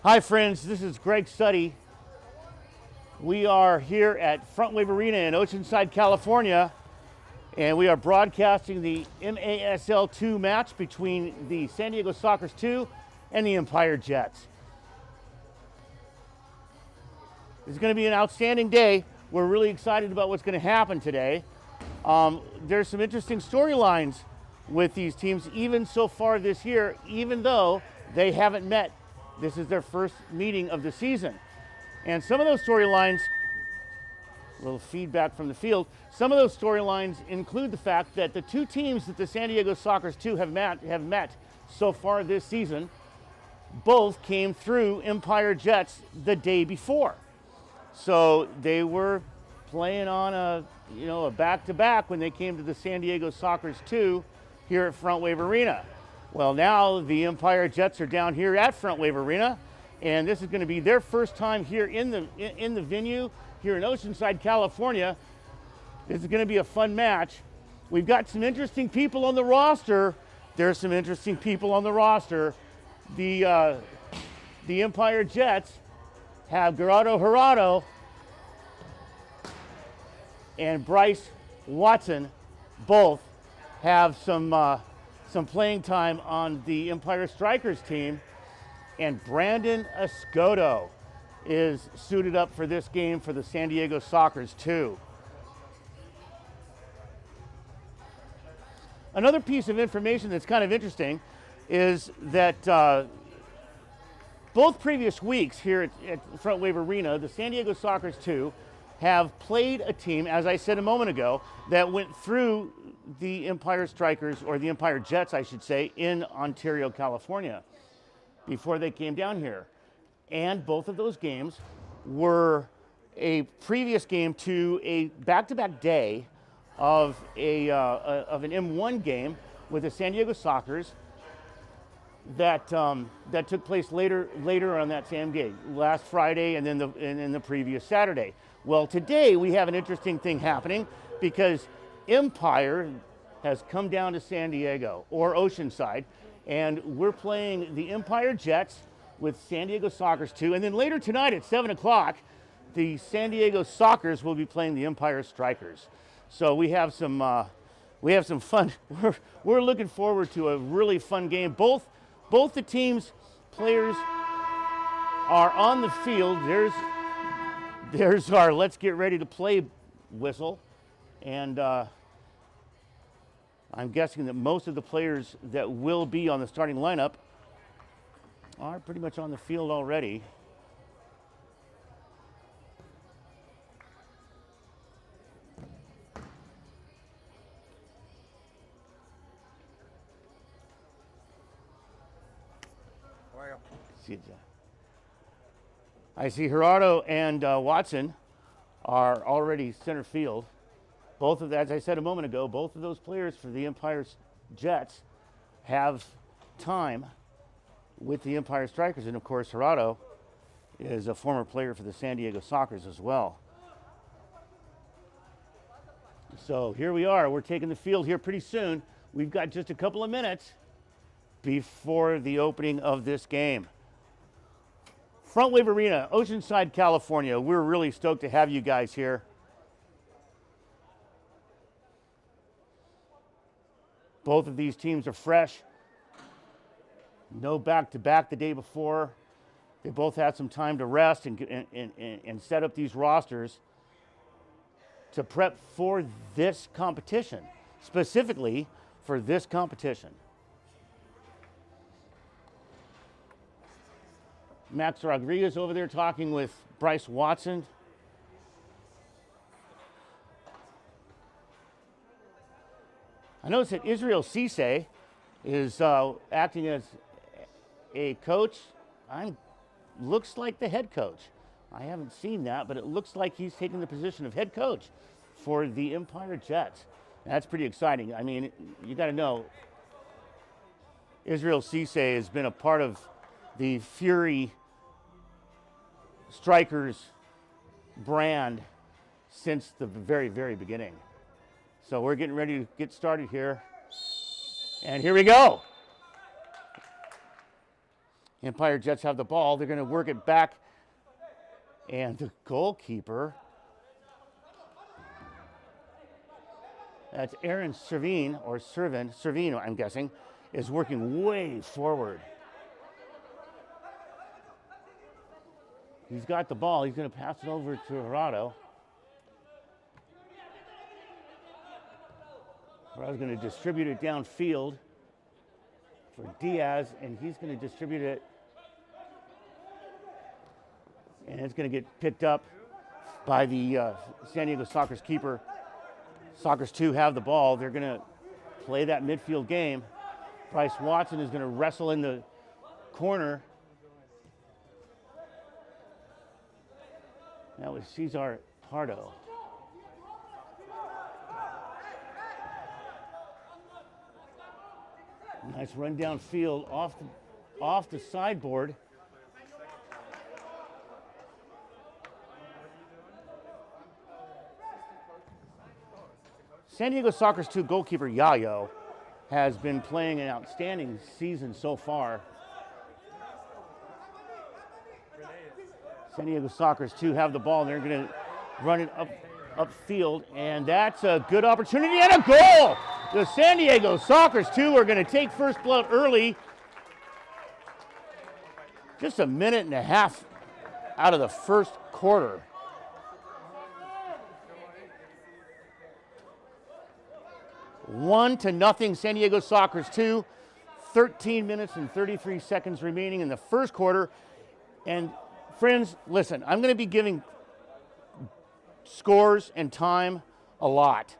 Hi friends, this is Greg Suddy. We are here at Front Wave Arena in Oceanside, California, and we are broadcasting the MASL 2 match between the San Diego Sockers 2 and the Empire Jets. It's going to be an outstanding day. We're really excited about what's going to happen today. There's some interesting storylines with these teams even so far this year, even though they haven't met. This is their first meeting of the season. And some of those storylines, a little feedback from the field, some of those storylines include the fact that the two teams that the San Diego Sockers 2 have met so far this season both came through Empire Jets the day before. So they were playing on a back-to-back when they came to the San Diego Sockers 2 here at Front Wave Arena. Well, now the Empire Jets are down here at Front Wave Arena, and this is going to be their first time here in the venue here in Oceanside, California. This is going to be a fun match. We've got some interesting people on the roster. There's some interesting people on the roster. The Empire Jets have Gerardo and Bryce Watson both have some playing time on the Empire Strikers team, and Brandon Escoto is suited up for this game for the San Diego Sockers 2. Another piece of information that's kind of interesting is that both previous weeks here at Front Wave Arena, the San Diego Sockers 2 have played a team, as I said a moment ago, that went through the Empire Strikers, or the Empire Jets, I should say, in Ontario, California, before they came down here. And both of those games were a previous game to a back-to-back day of an M1 game with the San Diego Sockers that took place later on that same game, last Friday and then the previous Saturday. Well, today we have an interesting thing happening because Empire has come down to San Diego, or Oceanside, and we're playing the Empire Jets with San Diego Sockers 2, and then later tonight at 7 o'clock, the San Diego Sockers will be playing the Empire Strikers. So we have some fun. We're looking forward to a really fun game. Both the teams' players are on the field. There's our let's get ready to play whistle. And I'm guessing that most of the players that will be on the starting lineup are pretty much on the field already. I see Gerardo and Watson are already center field. Both of, as I said a moment ago, both of those players for the Empire Jets have time with the Empire Strikers, and of course Gerardo is a former player for the San Diego Sockers as well. So here we are. We're taking the field here pretty soon. We've got just a couple of minutes before the opening of this game. Front Wave Arena, Oceanside, California. We're really stoked to have you guys here. Both of these teams are fresh. No back-to-back the day before. They both had some time to rest and set up these rosters to prep for this competition, specifically for this competition. Max Rodriguez over there talking with Bryce Watson. I noticed that Israel Cisse is acting as a coach. Looks like the head coach. I haven't seen that, but it looks like he's taking the position of head coach for the Empire Jets. That's pretty exciting. I mean, you got to know, Israel Cisse has been a part of the Fury Strikers brand since the very, very beginning. So we're getting ready to get started here. And here we go. Empire Jets have the ball. They're going to work it back. And the goalkeeper, that's Aaron Servine, or Servine, I'm guessing, is working way forward. He's got the ball. He's going to pass it over to Gerardo. Gerardo's going to distribute it downfield for Diaz, and he's going to distribute it. And it's going to get picked up by the San Diego Sockers keeper. Sockers 2 have the ball. They're going to play that midfield game. Bryce Watson is going to wrestle in the corner. That was Cesar Pardo. Nice run downfield off the sideboard. San Diego Sockers 2 goalkeeper Yayo has been playing an outstanding season so far. San Diego Sockers 2 have the ball, and they're going to run it upfield, and that's a good opportunity and a goal! The San Diego Sockers 2 are going to take first blood early. Just a minute and a half out of the first quarter. One to nothing, San Diego Sockers 2. 13 minutes and 33 seconds remaining in the first quarter. And friends, listen, I'm going to be giving scores and time a lot.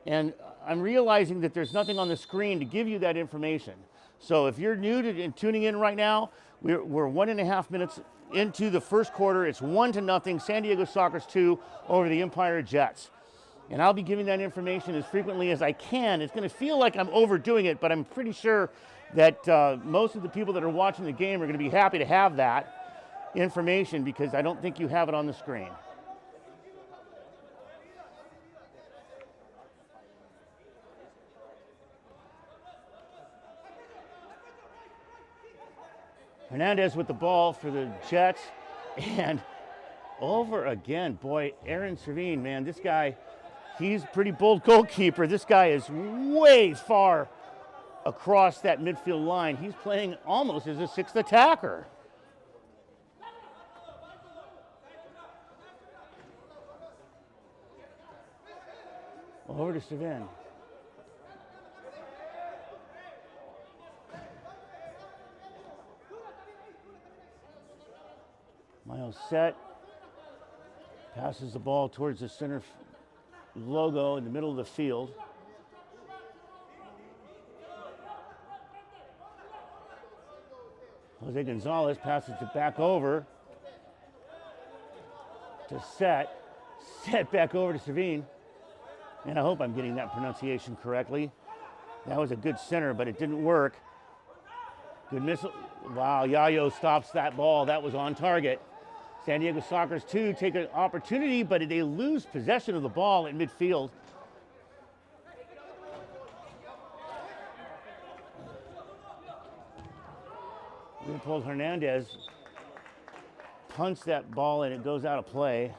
And I'm realizing that there's nothing on the screen to give you that information. So if you're new to tuning in right now, we're 1.5 minutes into the first quarter. It's 1 to nothing, San Diego Sockers 2 over the Empire Jets. And I'll be giving that information as frequently as I can. It's going to feel like I'm overdoing it, but I'm pretty sure that most of the people that are watching the game are going to be happy to have that information, because I don't think you have it on the screen. Hernandez with the ball for the Jets, and over again, boy, Aaron Servine, man, this guy, he's a pretty bold goalkeeper. This guy is way far across that midfield line. He's playing almost as a sixth attacker. Over to Servine. Miles set, passes the ball towards the center logo in the middle of the field. Jose Gonzalez passes it back over to Set back over to Servine. And I hope I'm getting that pronunciation correctly. That was a good center, but it didn't work. Good missile. Wow, Yayo stops that ball. That was on target. San Diego Sockers 2 take an opportunity, but they lose possession of the ball in midfield. Leopold Hernandez punts that ball and it goes out of play.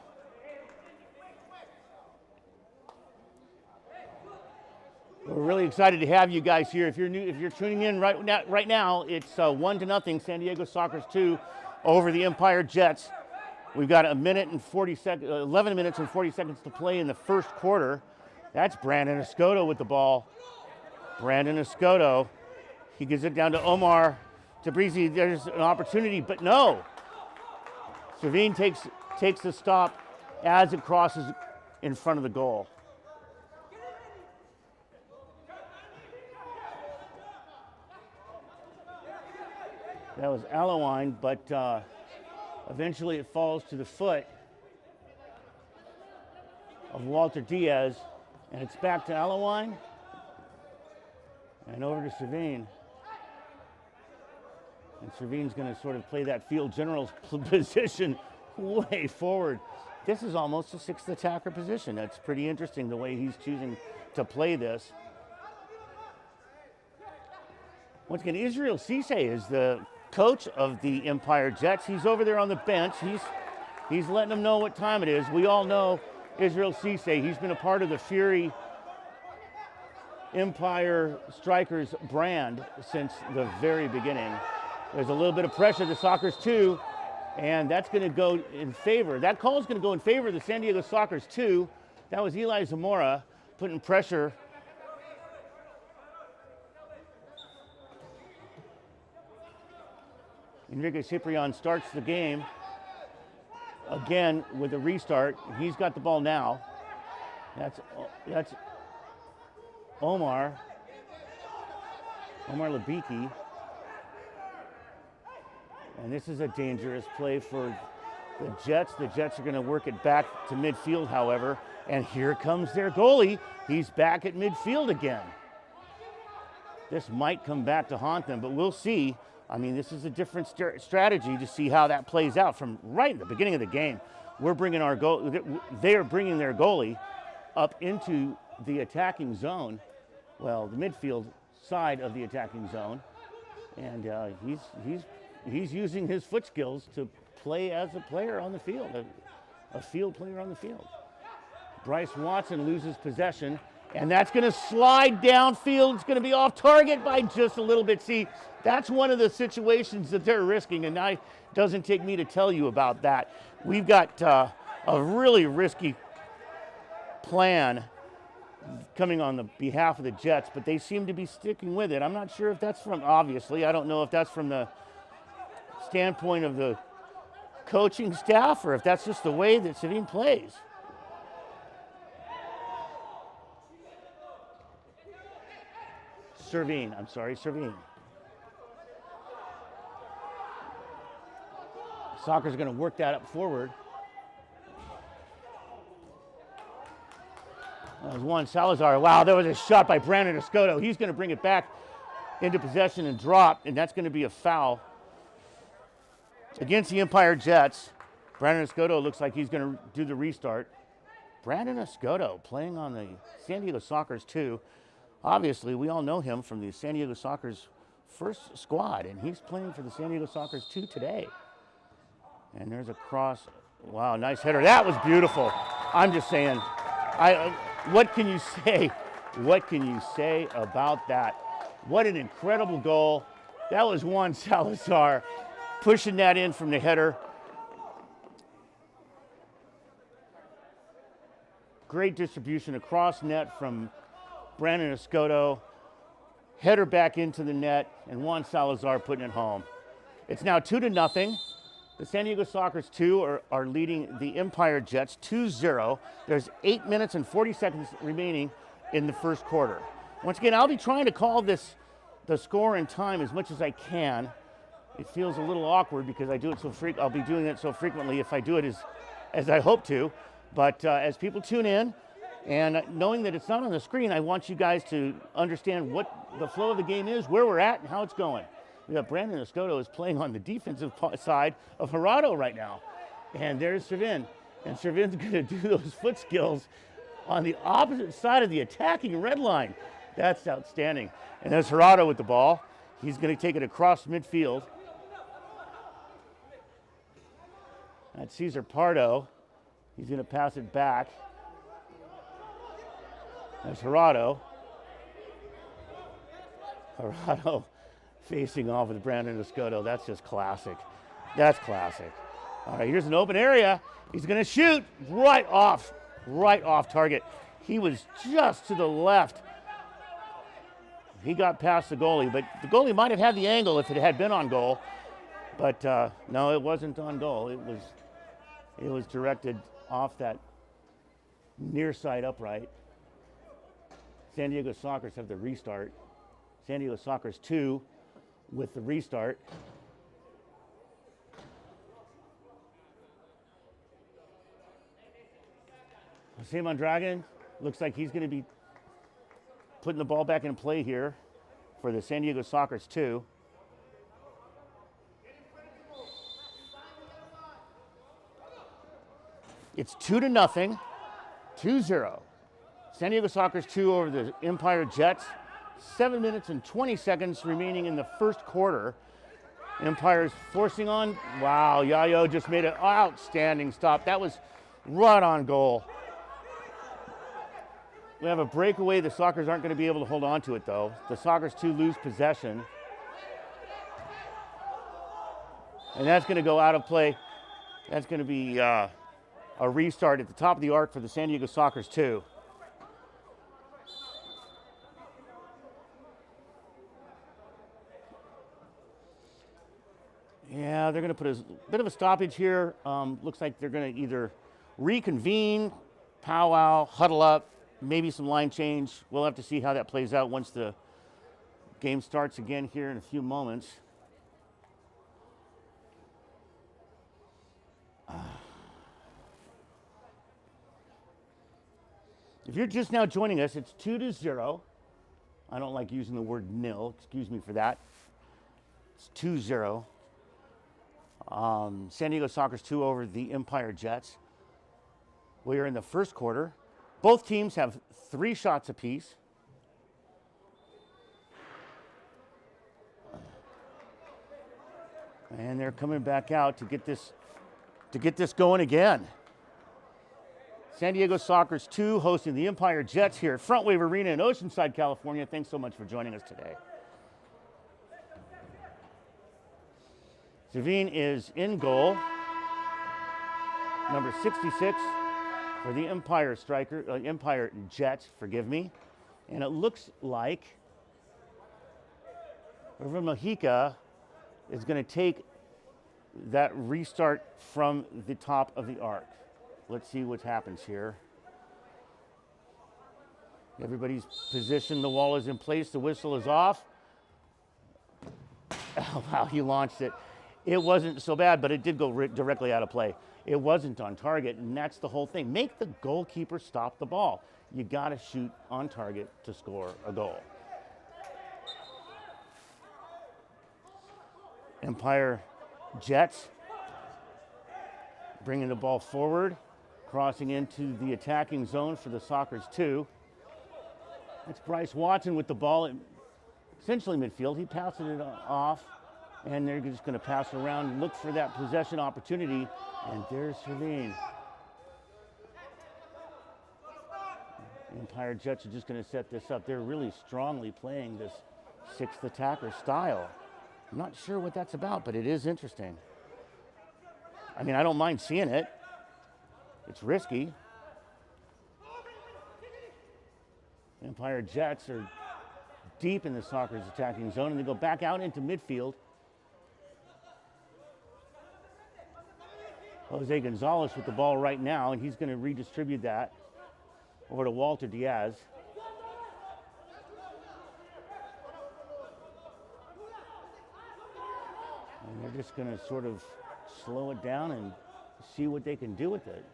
We're really excited to have you guys here. If you're new, if you're tuning in right now, it's 1 to nothing, San Diego Sockers 2 over the Empire Jets. We've got 11 minutes and 40 seconds to play in the first quarter. That's Brandon Escoto with the ball. Brandon Escoto, he gives it down to Omar Tabrizi. There's an opportunity, but no. Servine takes the stop as it crosses in front of the goal. That was Alowine, but eventually it falls to the foot of Walter Diaz, and it's back to Alowine and over to Servine. And Servine's going to sort of play that field general's position way forward. This is almost a sixth attacker position. That's pretty interesting the way he's choosing to play this. Once again, Israel Cisse is the coach of the Empire Jets. He's over there on the bench. He's letting them know what time it is. We all know Israel Cisse. He's been a part of the Fury Empire Strikers brand since the very beginning. There's a little bit of pressure, the Sockers 2, and that's going to go in favor. That call is going to go in favor of the San Diego Sockers 2. That was Eli Zamora putting pressure. Enrique Ciprian starts the game again with a restart. He's got the ball now. That's Omar Labiki. And this is a dangerous play for the Jets. The Jets are going to work it back to midfield, however. And here comes their goalie. He's back at midfield again. This might come back to haunt them, but we'll see. I mean, this is a different strategy to see how that plays out from right at the beginning of the game. We're bringing our goal. They are bringing their goalie up into the attacking zone. Well, the midfield side of the attacking zone, and he's using his foot skills to play as a player on the field, a field player on the field. Bryce Watson loses possession, and that's going to slide downfield. It's going to be off target by just a little bit. See, that's one of the situations that they're risking, and it doesn't take me to tell you about that. We've got a really risky plan coming on the behalf of the Jets, but they seem to be sticking with it. I'm not sure if that's obviously, I don't know if that's from the standpoint of the coaching staff or if that's just the way that Savine plays. Servine. Soccer's going to work that up forward. That was Juan Salazar. Wow, there was a shot by Brandon Escoto. He's going to bring it back into possession and drop, and that's going to be a foul against the Empire Jets. Brandon Escoto looks like he's going to do the restart. Brandon Escoto playing on the San Diego Sockers 2. Obviously, we all know him from the San Diego Sockers first squad, and he's playing for the San Diego Sockers 2 today. And there's a cross. Wow, nice header. That was beautiful. I'm just saying, what can you say? What can you say about that? What an incredible goal. That was Juan Salazar pushing that in from the header. Great distribution across net from Brandon Escoto. Header back into the net, and Juan Salazar putting it home. It's now 2-0. The San Diego Sockers 2 are leading the Empire Jets 2-0. There's 8 minutes and 40 seconds remaining in the first quarter. Once again, I'll be trying to call the score and time as much as I can. It feels a little awkward because I do it so I'll be doing it so frequently if I do it as I hope to. But as people tune in, and knowing that it's not on the screen, I want you guys to understand what the flow of the game is, where we're at, and how it's going. We got Brandon Escoto is playing on the defensive side of Gerardo right now. And there's Servine. And Servine's going to do those foot skills on the opposite side of the attacking red line. That's outstanding. And there's Gerardo with the ball. He's going to take it across midfield. That's Cesar Pardo. He's going to pass it back. There's Gerardo. Gerardo facing off with Brandon Escoto. That's just classic. That's classic. All right, here's an open area. He's going to shoot right off target. He was just to the left. He got past the goalie, but the goalie might have had the angle if it had been on goal. But no, it wasn't on goal. It was directed off that near side upright. San Diego Sockers have the restart. San Diego Sockers 2 with the restart. Jose Mondragon looks like he's going to be putting the ball back in play here for the San Diego Sockers 2. It's 2-0, 2-0. San Diego Sockers 2 over the Empire Jets. 7 minutes and 20 seconds remaining in the first quarter. Empire's forcing on. Wow, Yayo just made an outstanding stop. That was right on goal. We have a breakaway. The Sockers aren't going to be able to hold on to it, though. The Sockers 2 lose possession. And that's going to go out of play. That's going to be a restart at the top of the arc for the San Diego Sockers 2. Yeah, they're going to put a bit of a stoppage here. Looks like they're going to either reconvene, powwow, huddle up, maybe some line change. We'll have to see how that plays out once the game starts again here in a few moments. If you're just now joining us, it's 2-0. I don't like using the word nil. Excuse me for that. It's 2-0. San Diego Sockers 2 over the Empire Jets. We are in the first quarter. Both teams have 3 shots apiece. And they're coming back out to get this going again. San Diego Sockers 2 hosting the Empire Jets here at Front Wave Arena in Oceanside, California. Thanks so much for joining us today. Savine is in goal. Number 66 for the Empire Jets, forgive me. And it looks like River Mojica is going to take that restart from the top of the arc. Let's see what happens here. Everybody's positioned. The wall is in place. The whistle is off. Oh, wow, he launched it. It wasn't so bad, but it did go directly out of play. It wasn't on target, and that's the whole thing. Make the goalkeeper stop the ball. You got to shoot on target to score a goal. Empire Jets bringing the ball forward, crossing into the attacking zone for the Sockers 2. That's Bryce Watson with the ball, essentially midfield. He passes it off, and they're just going to pass around, look for that possession opportunity, and there's Savine. The Empire Jets are just going to set this up. They're really strongly playing this 6th attacker style. I'm not sure what that's about, but it is interesting. I mean, I don't mind seeing it. It's risky. The Empire Jets are deep in the Sockers attacking zone, and they go back out into midfield. Jose Gonzalez with the ball right now, and he's going to redistribute that over to Walter Diaz. And they're just going to sort of slow it down and see what they can do with it.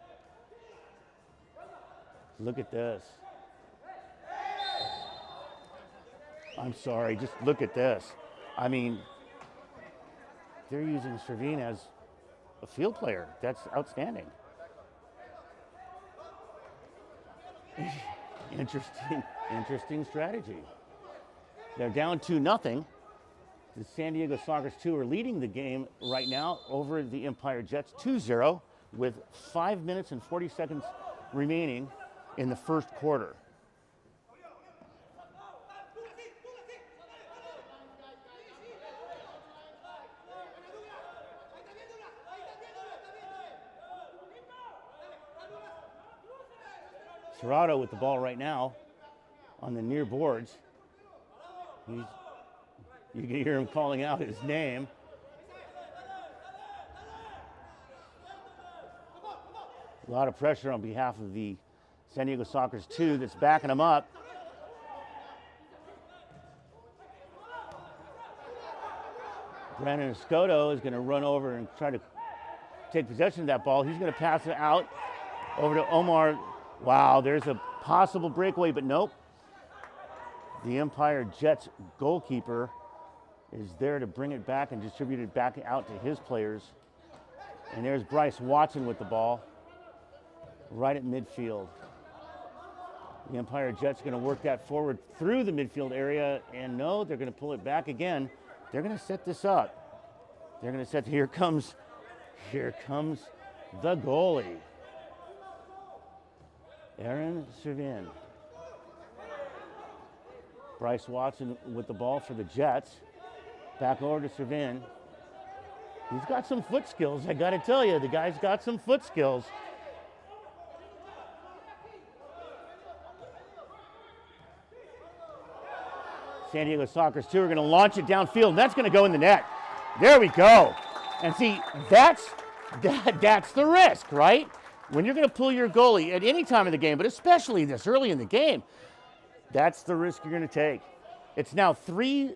Look at this. I'm sorry, just look at this. I mean, they're using Servine as a field player. That's outstanding. Interesting strategy. They're down 2-0. The San Diego Sockers 2 are leading the game right now over the Empire Jets 2-0 with 5 minutes and 40 seconds remaining in the first quarter. Serrato with the ball right now on the near boards. You can hear him calling out his name. A lot of pressure on behalf of the San Diego Sockers 2 that's backing him up. Brandon Escoto is going to run over and try to take possession of that ball. He's going to pass it out over to Omar. Wow, there's a possible breakaway, but nope. The Empire Jets goalkeeper is there to bring it back and distribute it back out to his players. And there's Bryce Watson with the ball right at midfield. The Empire Jets are going to work that forward through the midfield area, and no, they're going to pull it back again. They're going to set this up. They're going to set, here comes the goalie. Aaron Servin. Bryce Watson with the ball for the Jets. Back over to Servin. He's got some foot skills, I got to tell you. The guy's got some foot skills. San Diego Sockers 2 are going to launch it downfield, and that's going to go in the net. There we go. And see, that's the risk, right? When you're going to pull your goalie at any time of the game, but especially this early in the game, that's the risk you're going to take. It's now 3-0.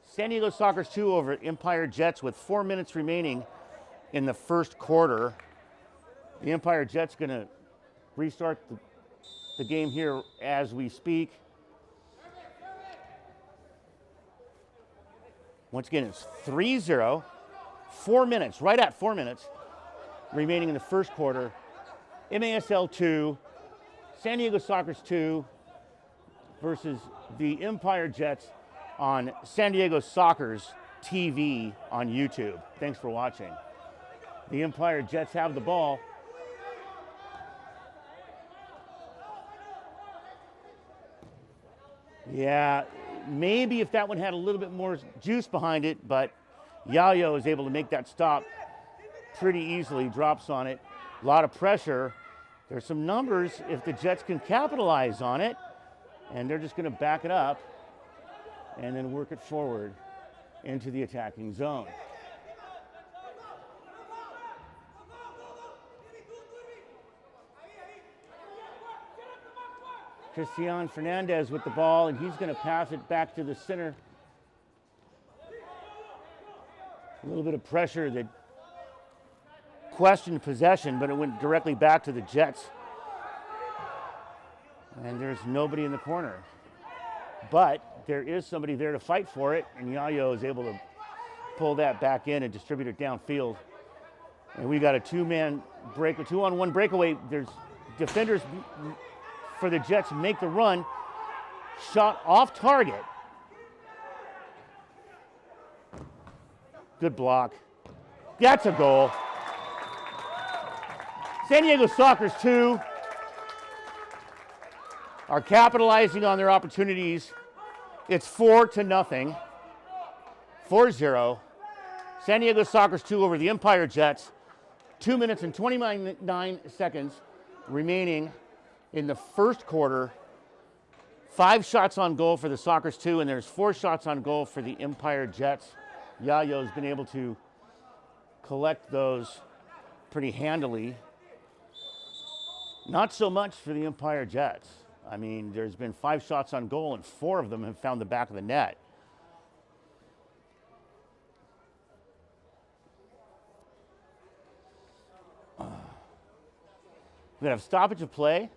San Diego Sockers 2 over Empire Jets with 4 minutes remaining in the first quarter. The Empire Jets going to restart the game here as we speak. Once again, it's 3-0. 4 minutes, right at 4 minutes remaining in the first quarter. MASL 2, San Diego Sockers 2 versus the Empire Jets on San Diego Sockers TV on YouTube. Thanks for watching. The Empire Jets have the ball. Yeah, maybe if that one had a little bit more juice behind it, but Yayo is able to make that stop pretty easily, drops on it. A lot of pressure. There's some numbers if the Jets can capitalize on it, and they're just going to back it up and then work it forward into the attacking zone. Cristian Fernandez with the ball, and he's going to pass it back to the center. A little bit of pressure that questioned possession, but it went directly back to the Jets. And there's nobody in the corner. But there is somebody there to fight for it, and Yayo is able to pull that back in and distribute it downfield. And we got a two-on-one breakaway. There's defenders for the Jets make the run. Shot off target. Good block. That's a goal. San Diego Sockers 2 are capitalizing on their opportunities. It's 4-0. 4-0. San Diego Sockers 2 over the Empire Jets. 2 minutes and 29 seconds remaining in the first quarter. 5 shots on goal for the Sockers 2, and there's 4 shots on goal for the Empire Jets. Yayo's been able to collect those pretty handily. Not so much for the Empire Jets. I mean, there's been 5 shots on goal, and 4 of them have found the back of the net. We're going to have stoppage of play.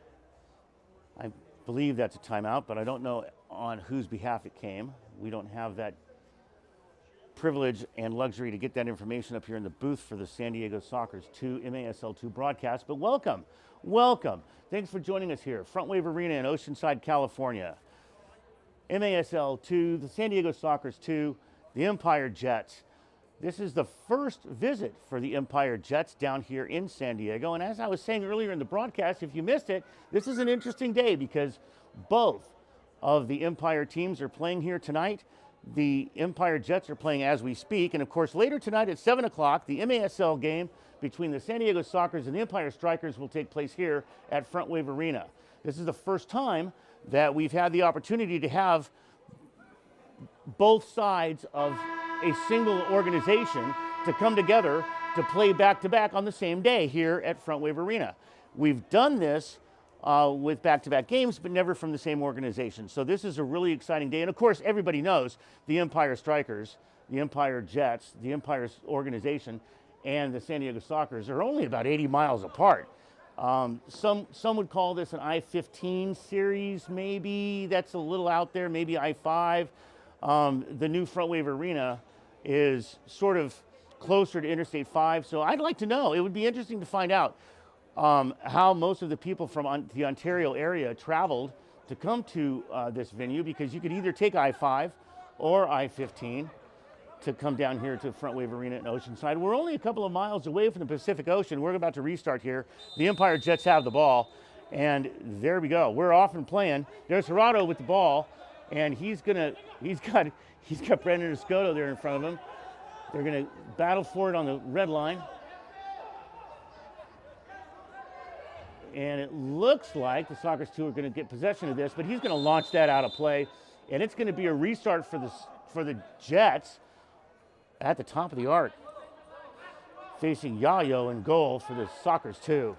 I believe that's a timeout, but I don't know on whose behalf it came. We don't have that privilege and luxury to get that information up here in the booth for the San Diego Sockers 2 MASL 2 broadcast, but welcome. Thanks for joining us here, Front Wave Arena in Oceanside, California. MASL 2, the San Diego Sockers 2, the Empire Jets. This is the first visit for the Empire Jets down here in San Diego. And as I was saying earlier in the broadcast, if you missed it, this is an interesting day because both of the Empire teams are playing here tonight. The Empire Jets are playing as we speak. And of course, later tonight at 7 o'clock, the MASL game between the San Diego Sockers and the Empire Strikers will take place here at Front Wave Arena. This is the first time that we've had the opportunity to have both sides of a single organization to come together to play back-to-back on the same day here at Front Wave Arena. We've done this with back-to-back games, but never from the same organization. So this is a really exciting day. And of course, everybody knows the Empire Strikers, the Empire Jets, the Empire's organization, and the San Diego Sockers are only about 80 miles apart. Some would call this an I-15 series, maybe. That's a little out there, maybe I-5. The new Front Wave Arena is sort of closer to Interstate 5, so I'd like to know. It would be interesting to find out how most of the people from the Ontario area traveled to come to this venue, because you could either take I-5 or I-15. to come down here to Front Wave Arena in Oceanside. We're only a couple of miles away from the Pacific Ocean. We're about to restart here. The Empire Jets have the ball, and there we go. We're off and playing. There's Gerardo with the ball, and he's got Brandon Escoto there in front of him. They're gonna battle for it on the red line. And it looks like the Sockers 2 are going to get possession of this, but he's going to launch that out of play, and it's going to be a restart for the Jets at the top of the arc, facing Yayo in goal for the Sockers 2.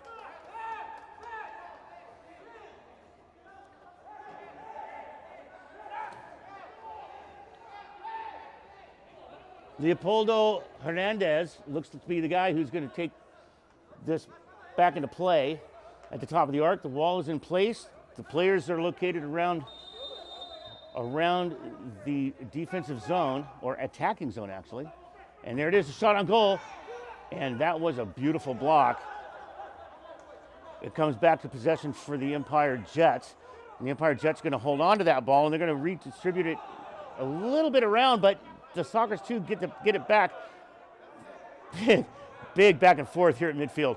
Leopoldo Hernandez looks to be the guy who's going to take this back into play. At the top of the arc, the wall is in place. The players are located around the defensive zone, or attacking zone actually. And there it is, a shot on goal. And that was a beautiful block. It comes back to possession for the Empire Jets. And the Empire Jets going to hold on to that ball, and they're going to redistribute it a little bit around, but the Sockers 2 get it back. Big back and forth here at midfield.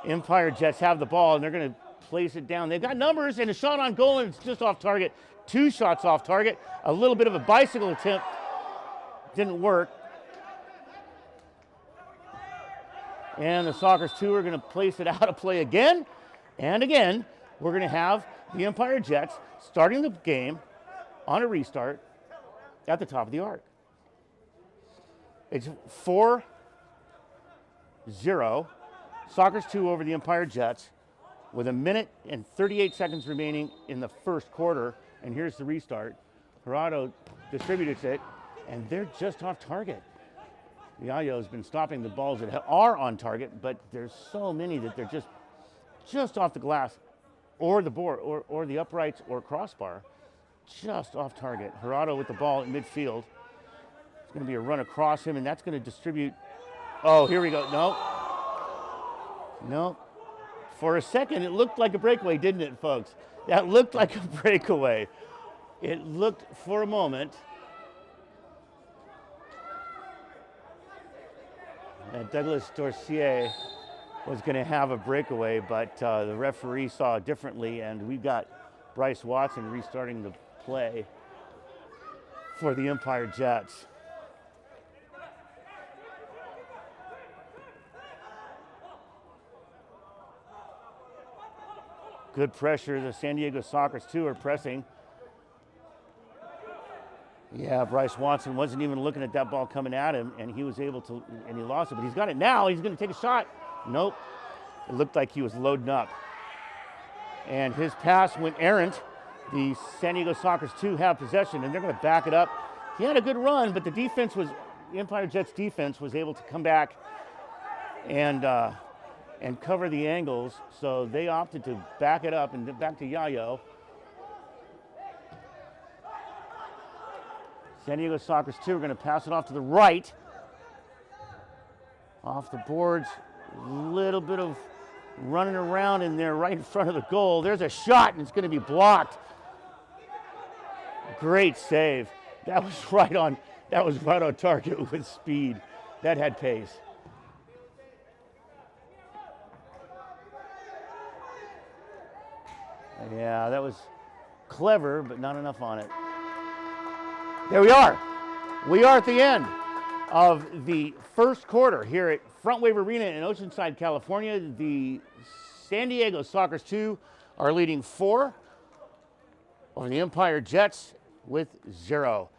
Empire Jets have the ball, and they're going to place it down. They've got numbers, and a shot on goal, and it's just off target. 2 shots off target. A little bit of a bicycle attempt. Didn't work. And the Sockers 2 are going to place it out of play again. And again, we're going to have the Empire Jets starting the game on a restart at the top of the arc. It's 4-0. Sockers 2 over the Empire Jets with 1 minute and 38 seconds remaining in the first quarter. And here's the restart. Gerardo distributes it, and they're just off target. Yayo's been stopping the balls that are on target, but there's so many that they're just off the glass or the board or the uprights or crossbar, just off target. Gerardo with the ball at midfield. It's going to be a run across him, and that's going to distribute. Oh, here we go. No. For a second, it looked like a breakaway, didn't it, folks? That looked like a breakaway. It looked for a moment that Douglas Dorcier was going to have a breakaway, but the referee saw it differently, and we've got Bryce Watson restarting the play for the Empire Jets. Good pressure. The San Diego Sockers 2 are pressing. Yeah, Bryce Watson wasn't even looking at that ball coming at him, and he was able to, and he lost it. But he's got it now. He's going to take a shot. Nope. It looked like he was loading up. And his pass went errant. The San Diego Sockers 2 have possession, and they're going to back it up. He had a good run, but the Empire Jets defense was able to come back and cover the angles, so they opted to back it up and back to Yayo. San Diego Sockers 2 are going to pass it off to the right. Off the boards, little bit of running around in there right in front of the goal. There's a shot, and it's going to be blocked. Great save. That was right on target with speed. That had pace. Yeah, that was clever, but not enough on it. There we are. We are at the end of the first quarter here at Front Wave Arena in Oceanside, California. The San Diego Sockers 2 are leading 4 over the Empire Jets with 0.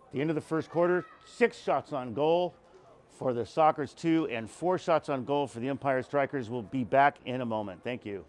At the end of the first quarter, 6 shots on goal for the Sockers 2 and 4 shots on goal for the Empire Strikers. We'll be back in a moment. Thank you.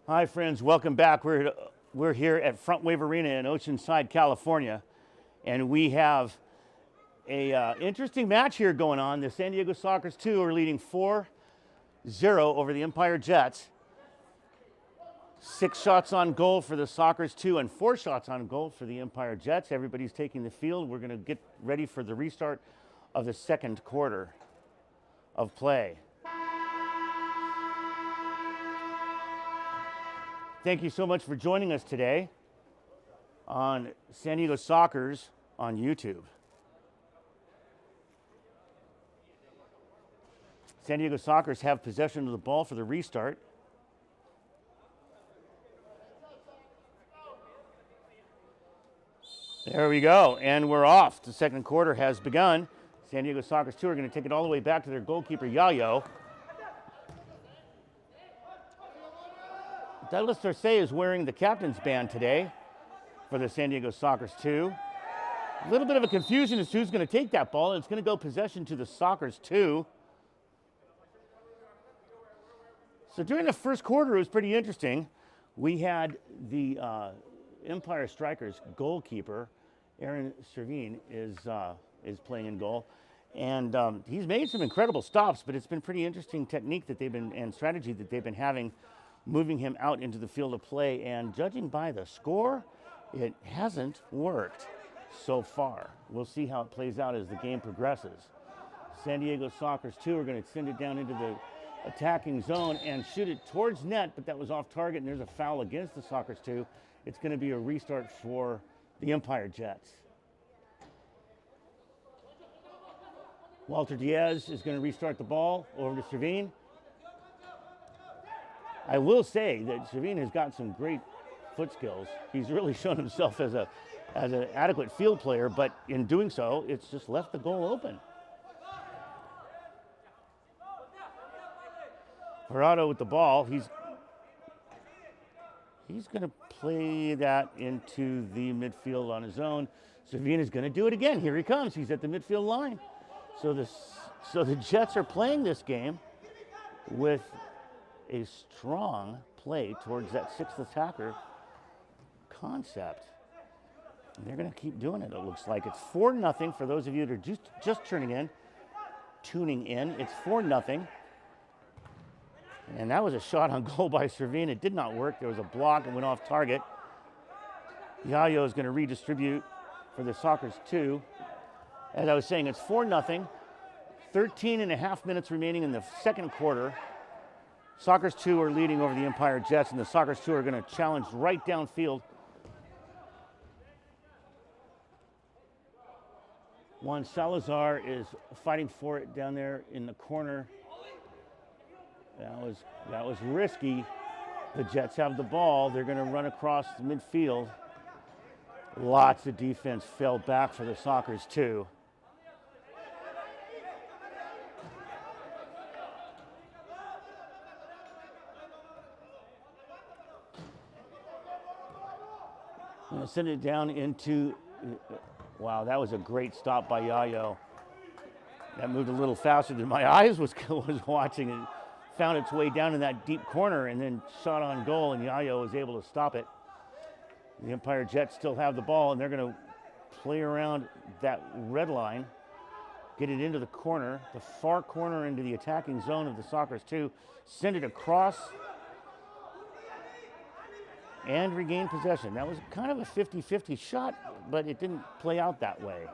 Hi, friends. Welcome back. We're here at Front Wave Arena in Oceanside, California, and we have a interesting match here going on. The San Diego Sockers 2 are leading 4-0 over the Empire Jets. 6 shots on goal for the Sockers 2 and 4 shots on goal for the Empire Jets. Everybody's taking the field. We're going to get ready for the restart of the second quarter of play. Thank you so much for joining us today on San Diego Sockers on YouTube. San Diego Sockers have possession of the ball for the restart. There we go, and we're off. The second quarter has begun. San Diego Sockers 2 are going to take it all the way back to their goalkeeper, Yayo. Douglas Dorsey is wearing the captain's band today for the San Diego Sockers 2. A little bit of a confusion as to who's going to take that ball. It's going to go possession to the Sockers 2. So during the first quarter, it was pretty interesting. We had the Empire Strikers goalkeeper, Aaron Servine, is playing in goal. And he's made some incredible stops, but it's been pretty interesting technique that they've been, and strategy that they've been having, moving him out into the field of play. And judging by the score, it hasn't worked so far. We'll see how it plays out as the game progresses. San Diego Sockers 2 are going to send it down into the attacking zone and shoot it towards net, but that was off target, and there's a foul against the Sockers 2. It's going to be a restart for the Empire Jets. Walter Diaz is going to restart the ball over to Servine. I will say that Servine has got some great foot skills. He's really shown himself as an adequate field player, but in doing so, it's just left the goal open. Parado with the ball. He's going to play that into the midfield on his own. Servine is going to do it again. Here he comes. He's at the midfield line. So the Jets are playing this game with a strong play towards that sixth attacker concept. And they're going to keep doing it, it looks like. It's 4-0 for those of you that are just tuning in. It's 4-0. And that was a shot on goal by Servine. It did not work. There was a block and went off target. Yayo is going to redistribute for the Sockers 2. As I was saying, it's 4-0. 13 and a half minutes remaining in the second quarter. Sockers 2 are leading over the Empire Jets, and the Sockers 2 are going to challenge right downfield. Juan Salazar is fighting for it down there in the corner. That was risky. The Jets have the ball. They're going to run across the midfield. Lots of defense fell back for the Sockers 2. I'm going to send it down into, wow, that was a great stop by Yayo. That moved a little faster than my eyes was watching. It found its way down in that deep corner and then shot on goal, and Yayo was able to stop it. The Empire Jets still have the ball, and they're going to play around that red line, get it into the corner, the far corner into the attacking zone of the Sockers 2, send it across, and regain possession. That was kind of a 50-50 shot, but it didn't play out that way.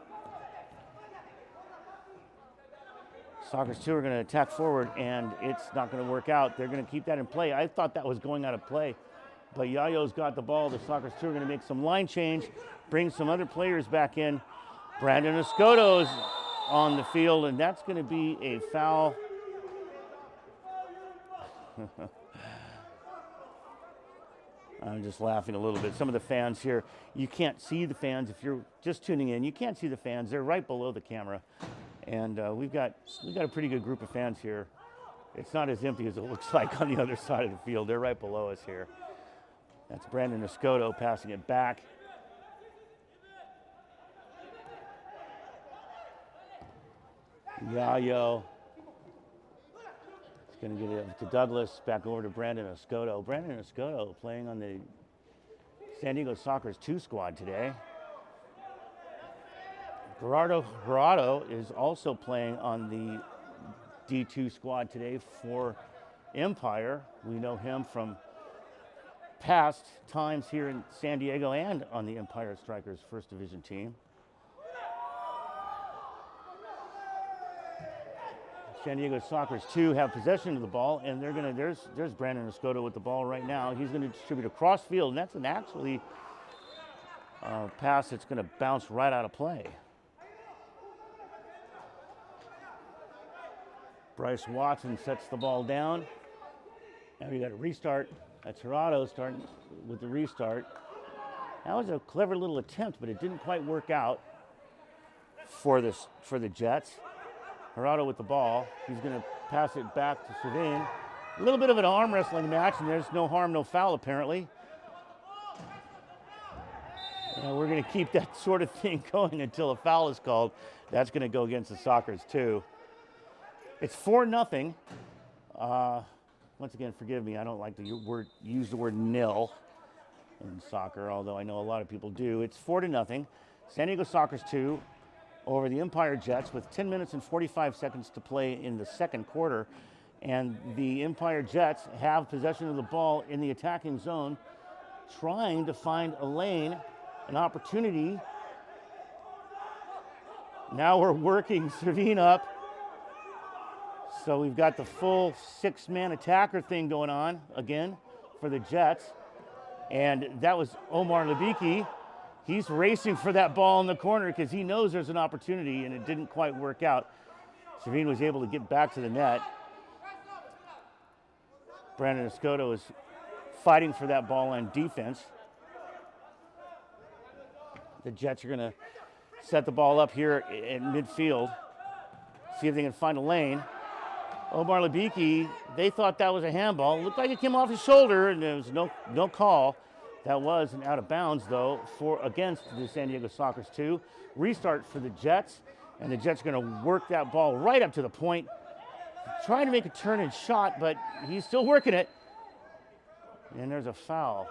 Sockers 2 are going to attack forward, and it's not going to work out. They're going to keep that in play. I thought that was going out of play, but Yayo's got the ball. The Sockers 2 are going to make some line change, bring some other players back in. Brandon Escoto's on the field, and that's going to be a foul. I'm just laughing a little bit. Some of the fans here, you can't see the fans if you're just tuning in. You can't see the fans. They're right below the camera. And we've got a pretty good group of fans here. It's not as empty as it looks like on the other side of the field. They're right below us here. That's Brandon Escoto passing it back. Yayo Going to get it to Douglas, back over to Brandon Escoto. Brandon Escoto playing on the San Diego Soccer's 2 squad today. Gerardo is also playing on the D2 squad today for Empire. We know him from past times here in San Diego and on the Empire Strikers First Division team. San Diego Soccer's 2 have possession of the ball, and they're gonna. There's Brandon Escoto with the ball right now. He's going to distribute across field, and that's an actually pass that's going to bounce right out of play. Bryce Watson sets the ball down. Now we got a restart. That's Gerardo starting with the restart. That was a clever little attempt, but it didn't quite work out for the Jets. Gerardo with the ball. He's going to pass it back to Servine. A little bit of an arm wrestling match, and there's no harm, no foul apparently. We're going to keep that sort of thing going until a foul is called. That's going to go against the Sockers too. It's 4-0. Once again, forgive me, I don't like to use the word nil in soccer, although I know a lot of people do. It's 4-0. San Diego Soccer's 2 over the Empire Jets with 10 minutes and 45 seconds to play in the second quarter. And the Empire Jets have possession of the ball in the attacking zone, trying to find a lane, an opportunity. Now we're working Servine up. So we've got the full 6-man attacker thing going on again for the Jets. And that was Omar Labiki. He's racing for that ball in the corner because he knows there's an opportunity, and it didn't quite work out. Servine was able to get back to the net. Brandon Escoto is fighting for that ball on defense. The Jets are going to set the ball up here in midfield, see if they can find a lane. Omar Labiki, they thought that was a handball. It looked like it came off his shoulder, and there was no call. That was an out of bounds, though, against the San Diego Soccer's 2. Restart for the Jets, and the Jets are going to work that ball right up to the point. Trying to make a turn and shot, but he's still working it. And there's a foul.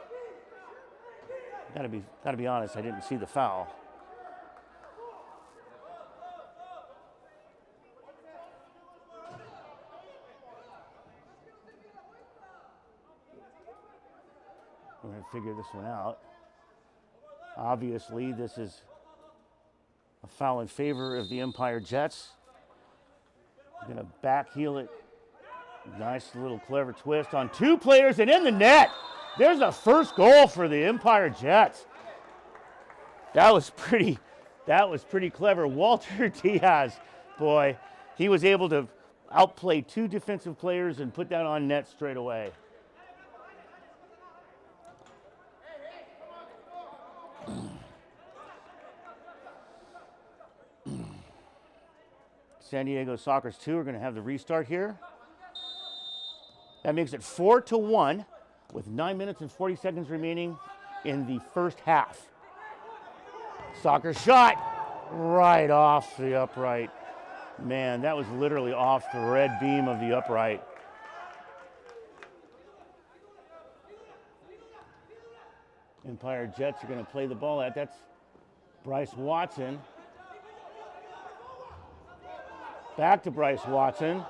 Gotta be honest, I didn't see the foul. We're going to figure this one out. Obviously, this is a foul in favor of the Empire Jets. Going to back heel it. Nice little clever twist on 2 players and in the net. There's a first goal for the Empire Jets. That was pretty clever. Walter Diaz, boy, he was able to outplay 2 defensive players and put that on net straight away. San Diego Soccer's 2 are going to have the restart here. That makes it 4-1 with 9 minutes and 40 seconds remaining in the first half. Soccer shot right off the upright. Man, that was literally off the red beam of the upright. Empire Jets are going to play the ball at. That's Bryce Watson. Back to Bryce Watson.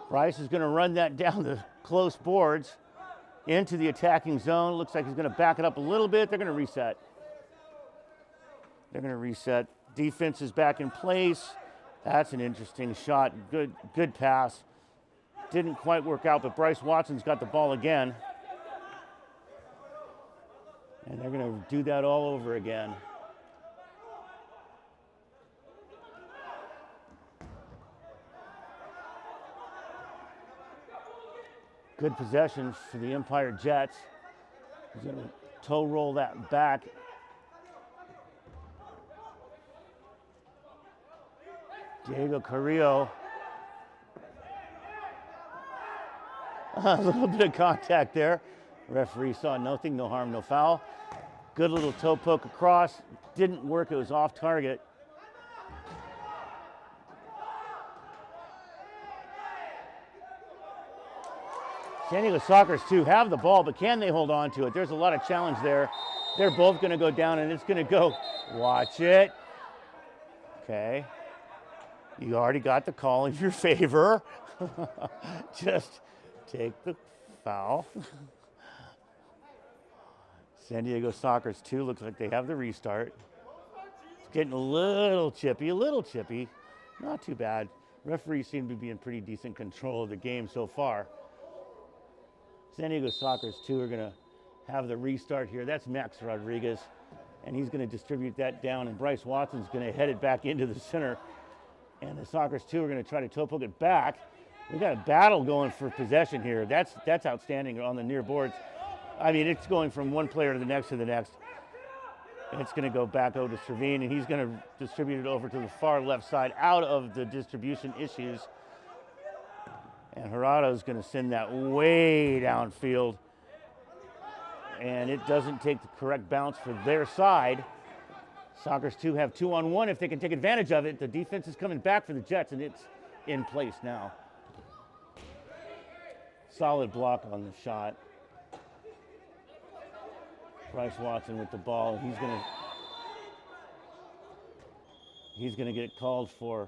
Bryce is going to run that down the close boards into the attacking zone. Looks like he's going to back it up a little bit. They're going to reset. Defense is back in place. That's an interesting shot. Good pass. Didn't quite work out, but Bryce Watson's got the ball again. And they're going to do that all over again. Good possession for the Empire Jets. He's going to toe roll that back. Diego Carrillo. A little bit of contact there. Referee saw nothing, no harm, no foul. Good little toe poke across. Didn't work, it was off target. San Diego Sockers, too, have the ball, but can they hold on to it? There's a lot of challenge there. They're both going to go down, and it's going to go. Watch it. Okay. You already got the call in your favor. Just take the foul. San Diego Sockers, too, looks like they have the restart. It's getting a little chippy. Not too bad. Referees seem to be in pretty decent control of the game so far. San Diego Sockers, too, are going to have the restart here. That's Max Rodriguez, and he's going to distribute that down, and Bryce Watson's going to head it back into the center. And the Sockers, too, are going to try to toe poke it back. We've got a battle going for possession here. That's outstanding on the near boards. I mean, it's going from one player to the next. And it's going to go back over to Servine, and he's going to distribute it over to the far left side out of the distribution issues. And Gerardo's going to send that way downfield. And it doesn't take the correct bounce for their side. Sockers, too, have 2-on-1 if they can take advantage of it. The defense is coming back for the Jets, and it's in place now. Solid block on the shot. Bryce Watson with the ball. He's gonna get called for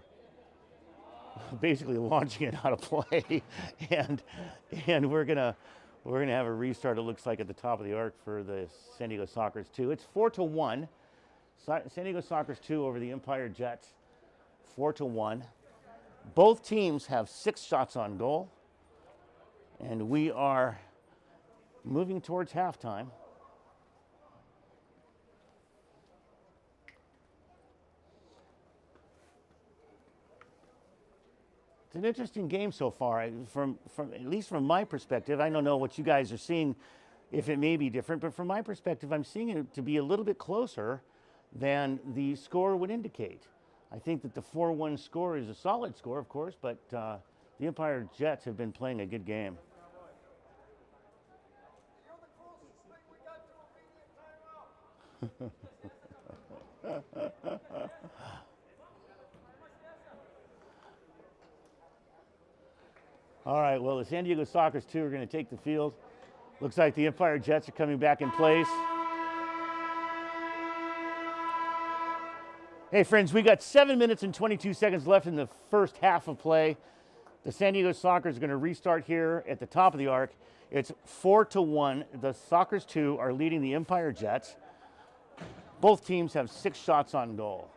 basically launching it out of play, and we're gonna have a restart. It looks like at the top of the arc for the San Diego Sockers, too. It's 4-1. San Diego Sockers, 2 over the Empire Jets, 4-1. Both teams have 6 shots on goal, and we are moving towards halftime. It's an interesting game so far, from at least from my perspective. I don't know what you guys are seeing, if it may be different, but from my perspective, I'm seeing it to be a little bit closer than the score would indicate. I think that the 4-1 score is a solid score, of course, but the Empire Jets have been playing a good game. All right, well, the San Diego Sockers, too, are going to take the field. Looks like the Empire Jets are coming back in place. Hey, friends, we got 7 minutes and 22 seconds left in the first half of play. The San Diego Sockers are going to restart here at the top of the arc. It's 4-1. The Sockers, 2, are leading the Empire Jets. Both teams have 6 shots on goal.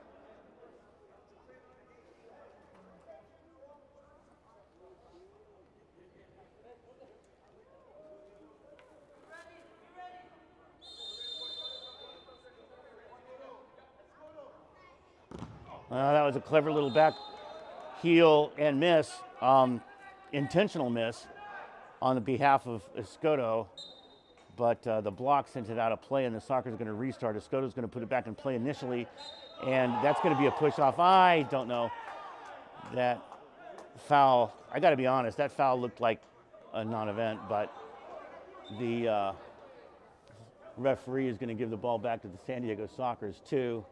That was a clever little back heel and miss, intentional miss on the behalf of Escoto, but the block sent it out of play, and the Sockers are going to restart. Escoto's going to put it back in play initially, and that's going to be a push-off. I don't know. That foul, I got to be honest, that foul looked like a non-event, but the referee is going to give the ball back to the San Diego Sockers, too.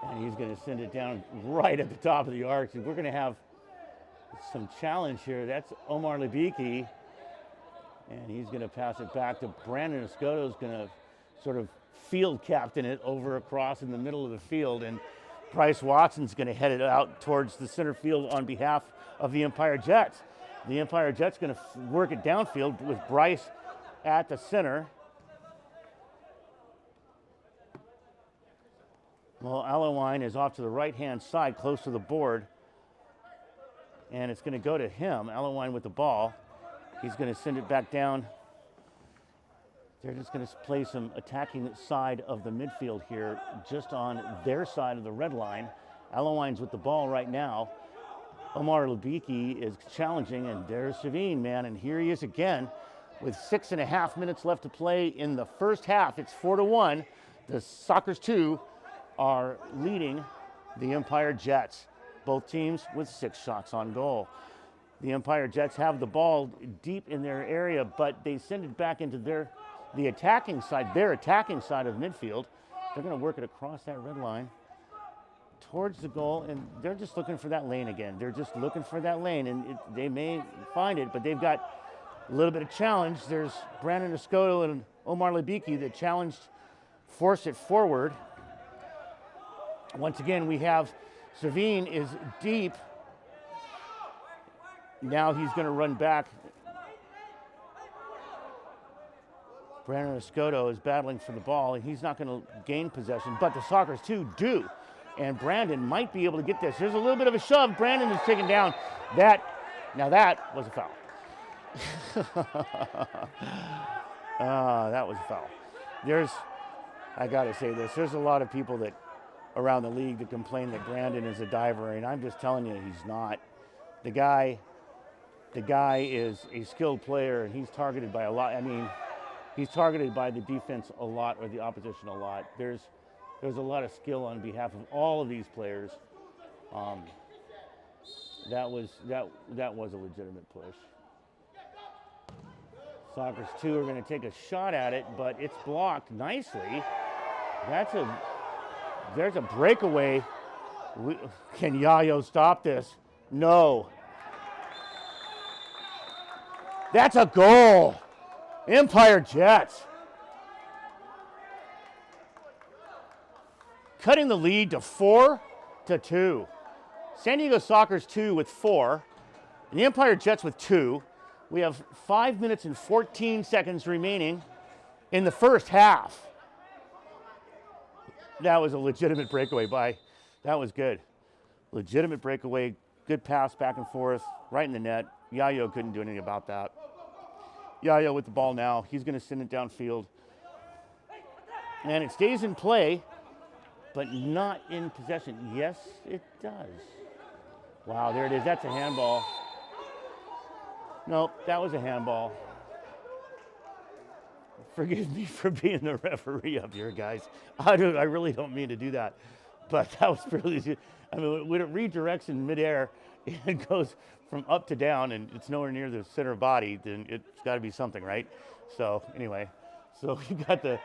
And he's going to send it down right at the top of the arc. So we're going to have some challenge here. That's Omar Libiki. And he's going to pass it back to Brandon Escoto. Is going to sort of field captain it over across in the middle of the field. And Bryce Watson's going to head it out towards the center field on behalf of the Empire Jets. The Empire Jets going to work it downfield with Bryce at the center. Well, Allewine is off to the right-hand side, close to the board. And it's going to go to him. Allewine with the ball. He's going to send it back down. They're just going to play some attacking side of the midfield here, just on their side of the red line. Allowine's with the ball right now. Omar Libiki is challenging, and there's Servine, man. And here he is again with 6.5 minutes left to play in the first half. It's 4-1. The Sockers, 2, are leading the Empire Jets. Both teams with 6 shots on goal. The Empire Jets have the ball deep in their area, but they send it back into their attacking side of midfield. They're going to work it across that red line towards the goal, and they're just looking for that lane again. They're just looking for that lane, and they may find it, but they've got a little bit of challenge. There's Brandon Escoto and Omar Libiki that challenged, forced it forward. Once again, we have Savine is deep. Now he's going to run back. Brandon Escoto is battling for the ball, and he's not going to gain possession, but the Sockers too do. And Brandon might be able to get this. There's a little bit of a shove. Brandon is taken down. Now that was a foul. That was a foul. I got to say this, there's a lot of people that around the league that complain that Brandon is a diver, and I'm just telling you, he's not. The guy is a skilled player, and he's targeted by a lot. I mean, he's targeted by the defense a lot, or the opposition a lot. There's a lot of skill on behalf of all of these players. That was a legitimate push. Sockers 2 are going to take a shot at it, but it's blocked nicely. There's a breakaway. Can Yayo stop this? No. That's a goal. Empire Jets. Cutting the lead to 4-2. San Diego Sockers 2 with 4, and the Empire Jets with 2. We have 5 minutes and 14 seconds remaining in the first half. That was a legitimate breakaway that was good. Legitimate breakaway, good pass back and forth, right in the net. Yayo couldn't do anything about that. Yayo with the ball now. He's going to send it downfield. And it stays in play, but not in possession. Yes, it does. Wow, there it is. That's a handball. Nope, that was a handball. Forgive me for being the referee up here, guys. I really don't mean to do that. But that was really, I mean, when it redirects in midair, it goes from up to down, and it's nowhere near the center body, then it's got to be something, right? So anyway, so you got the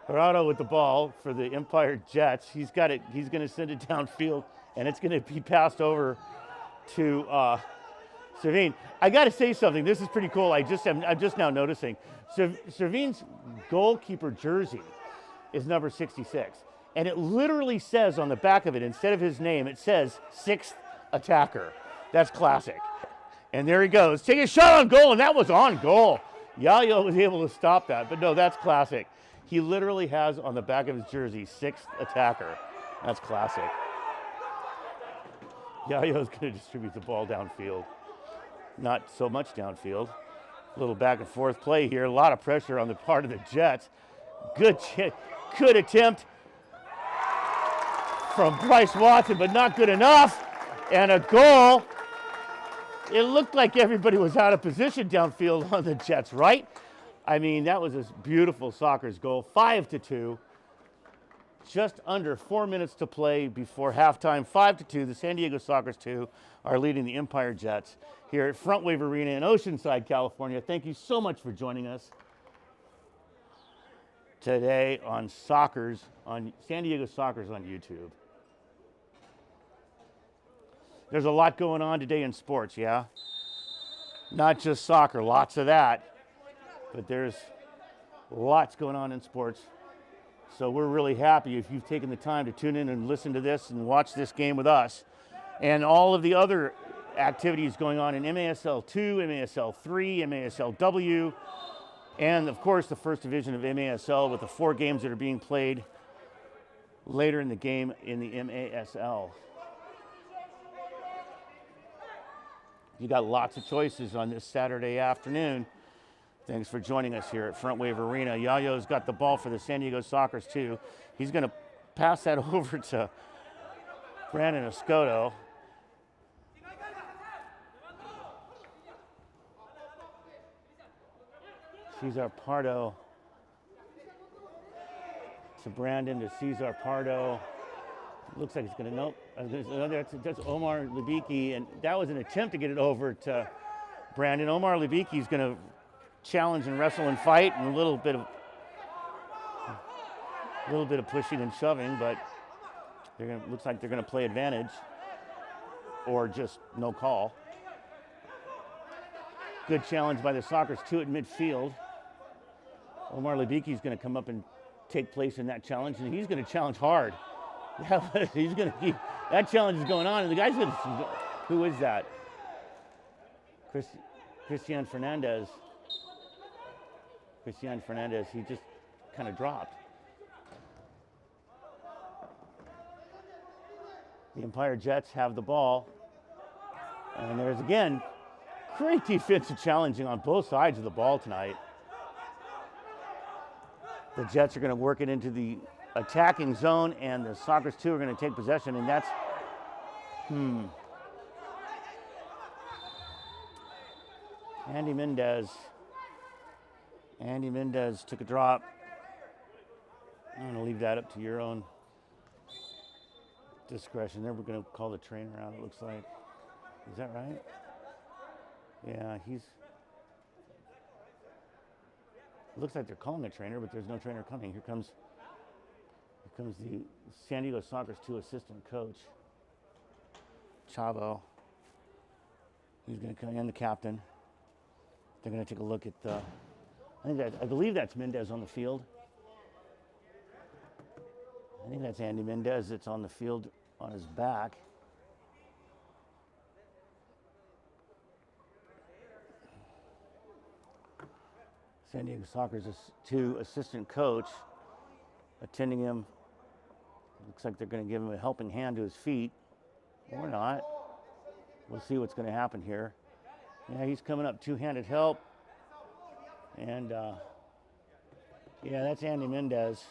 Gerardo with the ball for the Empire Jets. He's got it. He's going to send it downfield, and it's going to be passed over to Savine. I got to say something. This is pretty cool. I'm just now noticing. Savine's goalkeeper jersey is number 66, and it literally says on the back of it, instead of his name, it says 6th attacker. That's classic. And there he goes. Take a shot on goal, and that was on goal. Yayo was able to stop that, but no, that's classic. He literally has on the back of his jersey 6th attacker. That's classic. Yayo's going to distribute the ball downfield. Not so much downfield. A little back and forth play here. A lot of pressure on the part of the Jets. Good attempt from Bryce Watson, but not good enough. And a goal. It looked like everybody was out of position downfield on the Jets, right? I mean, that was a beautiful Sockers goal. 5-2. Just under 4 minutes to play before halftime. 5-2. The San Diego Sockers 2 are leading the Empire Jets here at Front Wave Arena in Oceanside, California. Thank you so much for joining us today on San Diego Sockers on YouTube. There's a lot going on today in sports, yeah? Not just soccer, lots of that. But there's lots going on in sports. So we're really happy if you've taken the time to tune in and listen to this and watch this game with us. And all of the other activities going on in MASL 2, MASL 3, MASLW, and of course the first division of MASL with the 4 games that are being played later in the game in the MASL. You got lots of choices on this Saturday afternoon. Thanks for joining us here at Front Wave Arena. Yayo's got the ball for the San Diego Sockers too. He's going to pass that over to Brandon Escoto. Cesar Pardo to Brandon to Cesar Pardo. Looks like it's going to, nope. That's Omar Libiki, and that was an attempt to get it over to Brandon. Omar Libiki is going to challenge and wrestle and fight, and a little bit of pushing and shoving, but Looks like they're gonna play advantage or just no call. Good challenge by the Sockers 2 at midfield. Omar Lebiki's gonna come up and take place in that challenge, and he's gonna challenge hard. That challenge is going on, and the guy's gonna, who is that? Christian Fernandez. Christian Fernandez, he just kind of dropped. The Empire Jets have the ball. And there's, again, great defensive challenging on both sides of the ball tonight. The Jets are going to work it into the attacking zone, and the Sockers 2 are going to take possession, and that's, Andy Mendez took a drop. I'm going to leave that up to your own discretion. There, we're going to call the trainer out, it looks like. Is that right? Yeah, it looks like they're calling a trainer, but there's no trainer coming. Here comes the San Diego Sockers 2 assistant coach, Chavo. He's going to come in, the captain. They're going to take a look at the, I believe that's Mendez on the field. I think that's Andy Mendez that's on the field on his back. San Diego Sockers 2 assistant coach attending him. Looks like they're going to give him a helping hand to his feet, or not. We'll see what's going to happen here. Yeah, he's coming up, two-handed help. And yeah, that's Andy Mendez.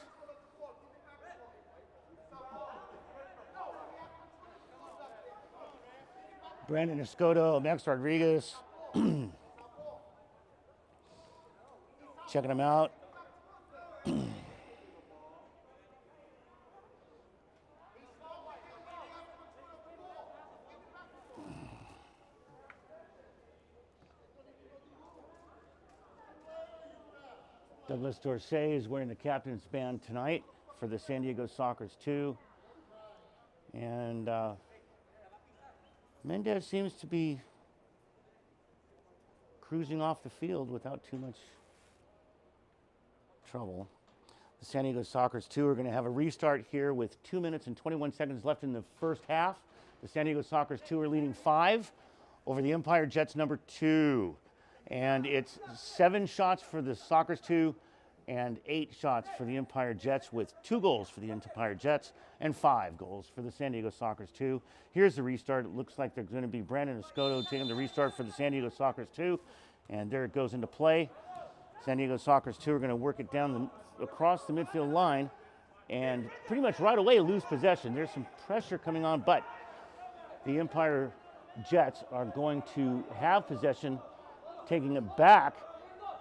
Brandon Escoto, Max Rodriguez. Checking him out. Douglas Dorsey is wearing the captain's band tonight for the San Diego Sockers 2. And Mendez seems to be cruising off the field without too much trouble. The San Diego Sockers 2 are going to have a restart here with 2 minutes and 21 seconds left in the first half. The San Diego Sockers 2 are leading 5 over the Empire Jets number 2. And it's 7 shots for the Sockers 2 and 8 shots for the Empire Jets, with 2 goals for the Empire Jets and 5 goals for the San Diego Sockers 2. Here's the restart. It looks like they're going to be Brandon Escoto taking the restart for the San Diego Sockers 2. And there it goes into play. San Diego Sockers 2 are going to work it down across the midfield line and pretty much right away lose possession. There's some pressure coming on, but the Empire Jets are going to have possession, taking it back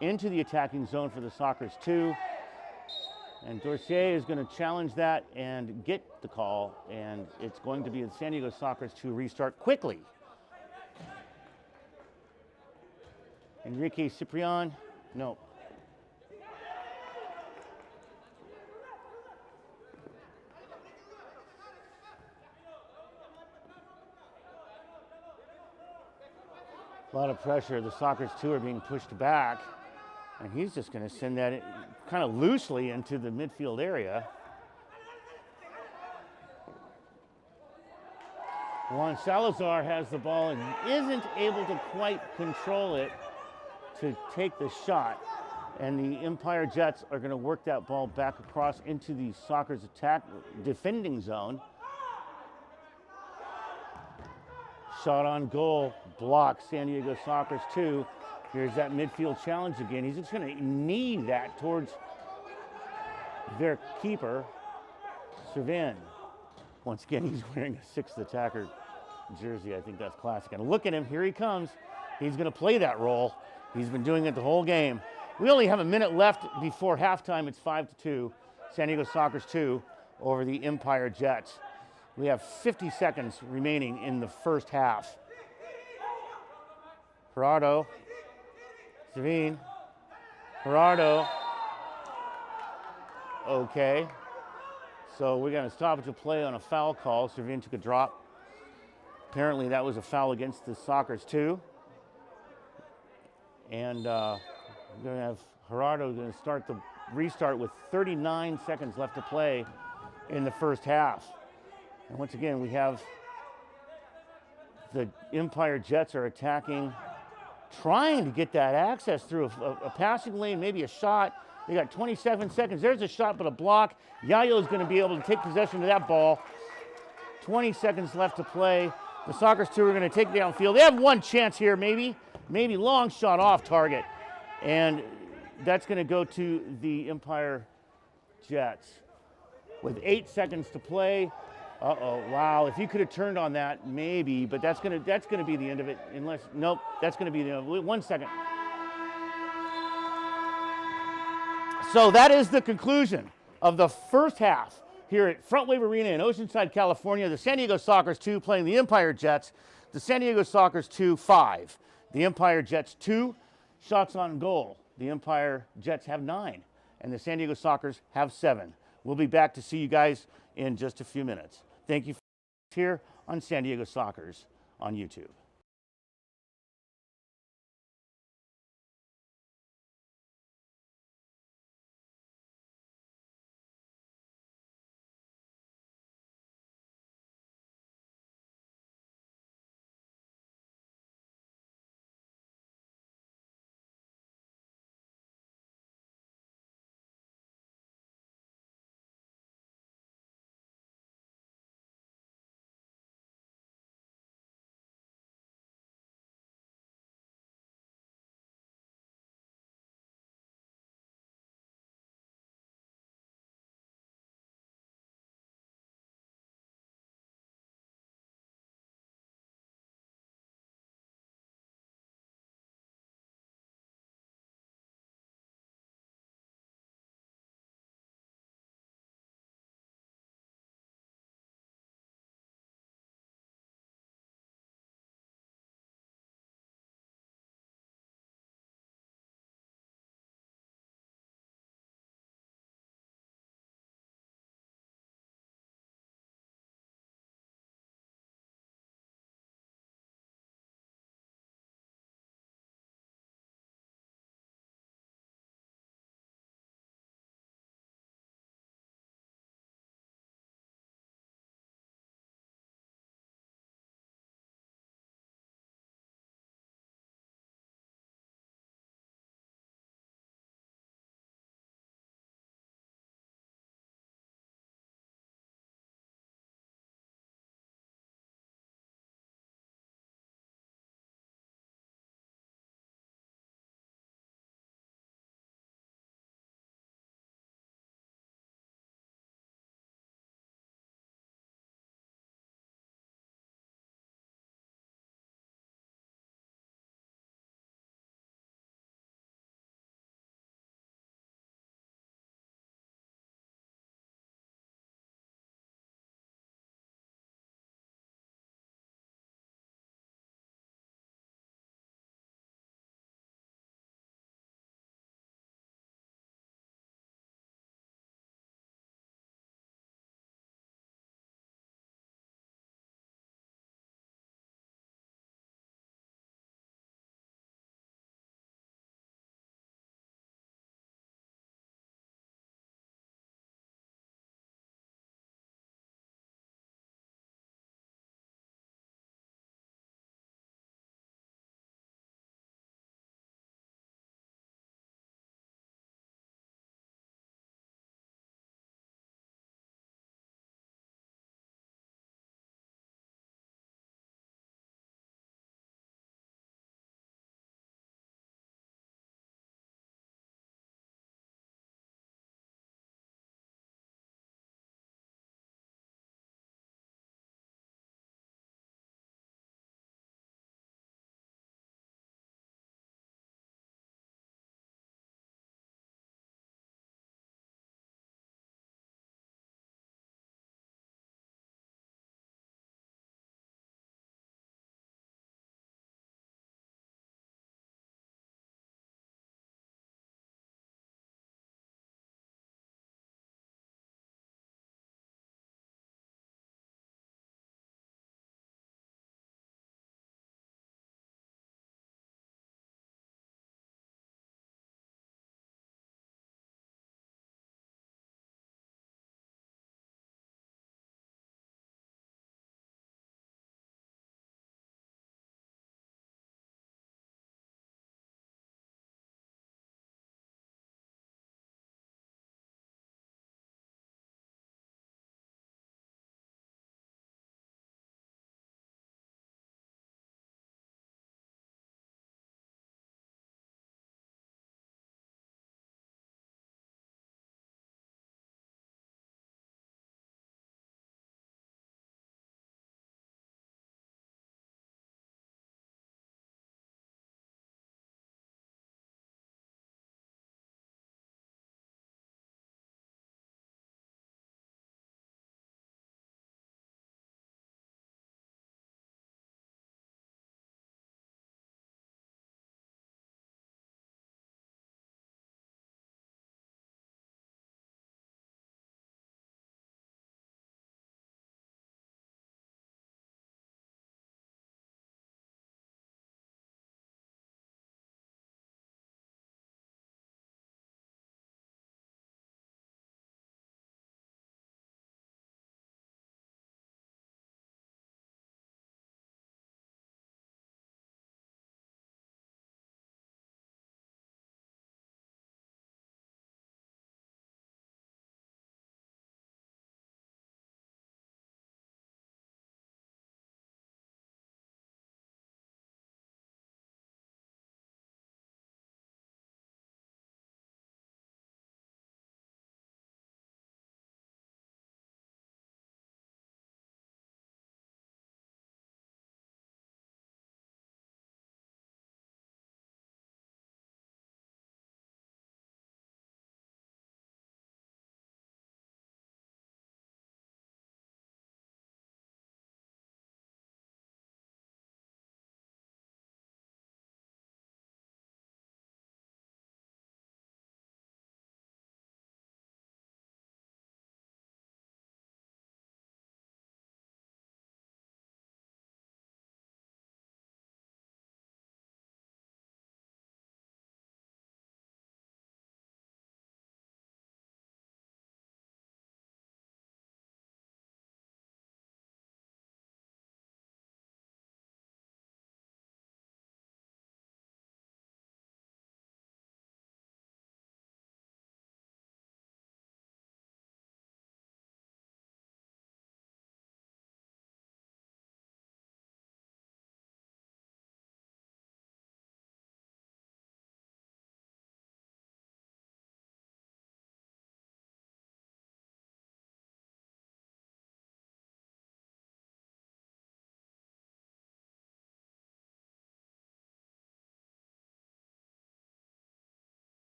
into the attacking zone for the Sockers 2. And Dorsey is going to challenge that and get the call, and it's going to be the San Diego Sockers 2 restart quickly. Enrique Ciprian, no. A lot of pressure. The Sockers 2 are being pushed back, and he's just going to send that in, kind of loosely into the midfield area. Juan Salazar has the ball and isn't able to quite control it to take the shot. And the Empire Jets are going to work that ball back across into the Sockers attack defending zone. Shot on goal, blocked. San Diego Sockers 2. Here's that midfield challenge again. He's just going to knee that towards their keeper, Servin. Once again, he's wearing a 6th attacker jersey. I think that's classic. And look at him. Here he comes. He's going to play that role. He's been doing it the whole game. We only have a minute left before halftime. It's 5-2. San Diego Sockers 2 over the Empire Jets. We have 50 seconds remaining in the first half. Gerardo, Savine, Gerardo, okay. So we're going to stop to play on a foul call. Servian took a drop. Apparently that was a foul against the Sockers too. And we're going to have Gerardo going to restart with 39 seconds left to play in the first half. And once again, we have the Empire Jets are attacking, trying to get that access through a passing lane, maybe a shot. They got 27 seconds. There's a shot, but a block. Yayo is going to be able to take possession of that ball. 20 seconds left to play. The Sockers two are going to take downfield. They have one chance here, maybe long shot off target. And that's going to go to the Empire Jets. With 8 seconds to play. Uh-oh, wow, if you could have turned on that, maybe, but that's gonna be the end of it, unless, nope, that's gonna be the end of it. 1 second. So that is the conclusion of the first half here at Front Wave Arena in Oceanside, California. The San Diego Sockers 2 playing the Empire Jets. The San Diego Sockers 2, 5. The Empire Jets 2 shots on goal. The Empire Jets have 9, and the San Diego Sockers have 7. We'll be back to see you guys in just a few minutes. Thank you for here on San Diego Sockers on YouTube.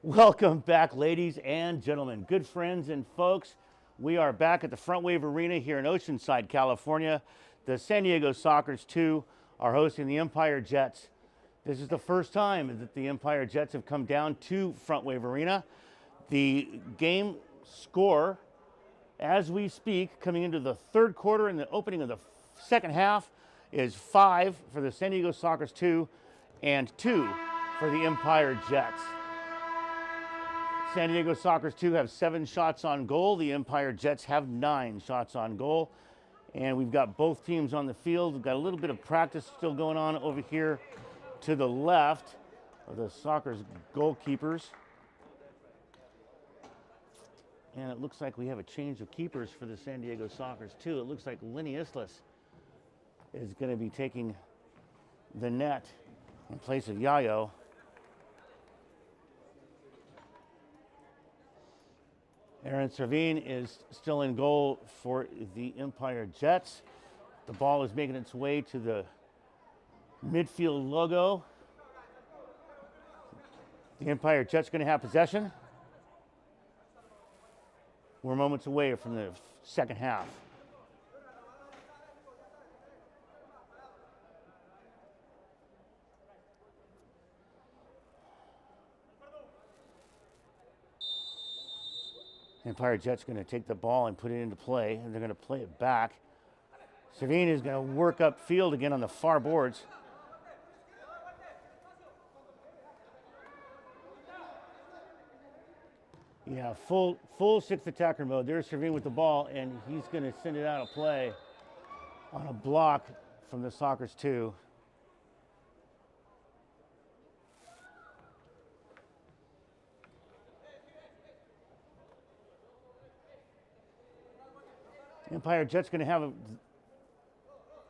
Welcome back, ladies and gentlemen, good friends and folks. We are back at the Front Wave Arena here in Oceanside, California. The San Diego Sockers 2 are hosting the Empire Jets. This is the first time that the Empire Jets have come down to Front Wave Arena. The game score, as we speak, coming into the third quarter and the opening of the second half, is 5 for the San Diego Sockers 2 and 2 for the Empire Jets. San Diego Sockers 2 have 7 shots on goal. The Empire Jets have 9 shots on goal. And we've got both teams on the field. We've got a little bit of practice still going on over here to the left of the Sockers goalkeepers. And it looks like we have a change of keepers for the San Diego Sockers 2. It looks like Lenny Islas is going to be taking the net in place of Yayo. Aaron Servine is still in goal for the Empire Jets. The ball is making its way to the midfield logo. The Empire Jets going to have possession. We're moments away from the second half. Empire Jets going to take the ball and put it into play, and they're going to play it back. Servine is going to work up field again on the far boards. Yeah, full sixth attacker mode. There's Servine with the ball, and he's going to send it out of play on a block from the Sockers 2. Empire Jets going to have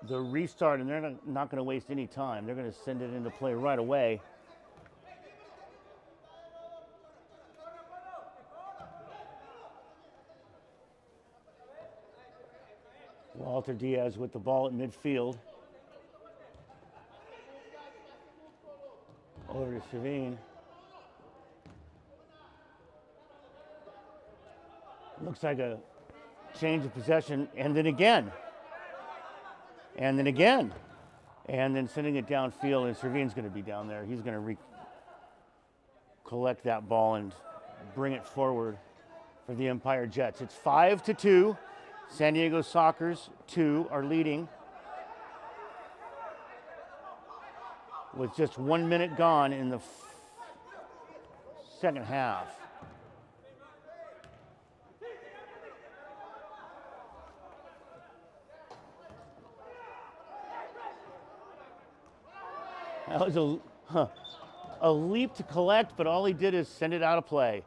the restart, and they're not going to waste any time. They're going to send it into play right away. Walter Diaz with the ball at midfield. Over to Servine. Looks like a change of possession, and then again, and then again, and then sending it downfield, and Servine's going to be down there. He's going to collect that ball and bring it forward for the Empire Jets. It's 5-2. San Diego Sockers 2 are leading with just 1 minute gone in the second half. That was a leap to collect, but all he did is send it out of play.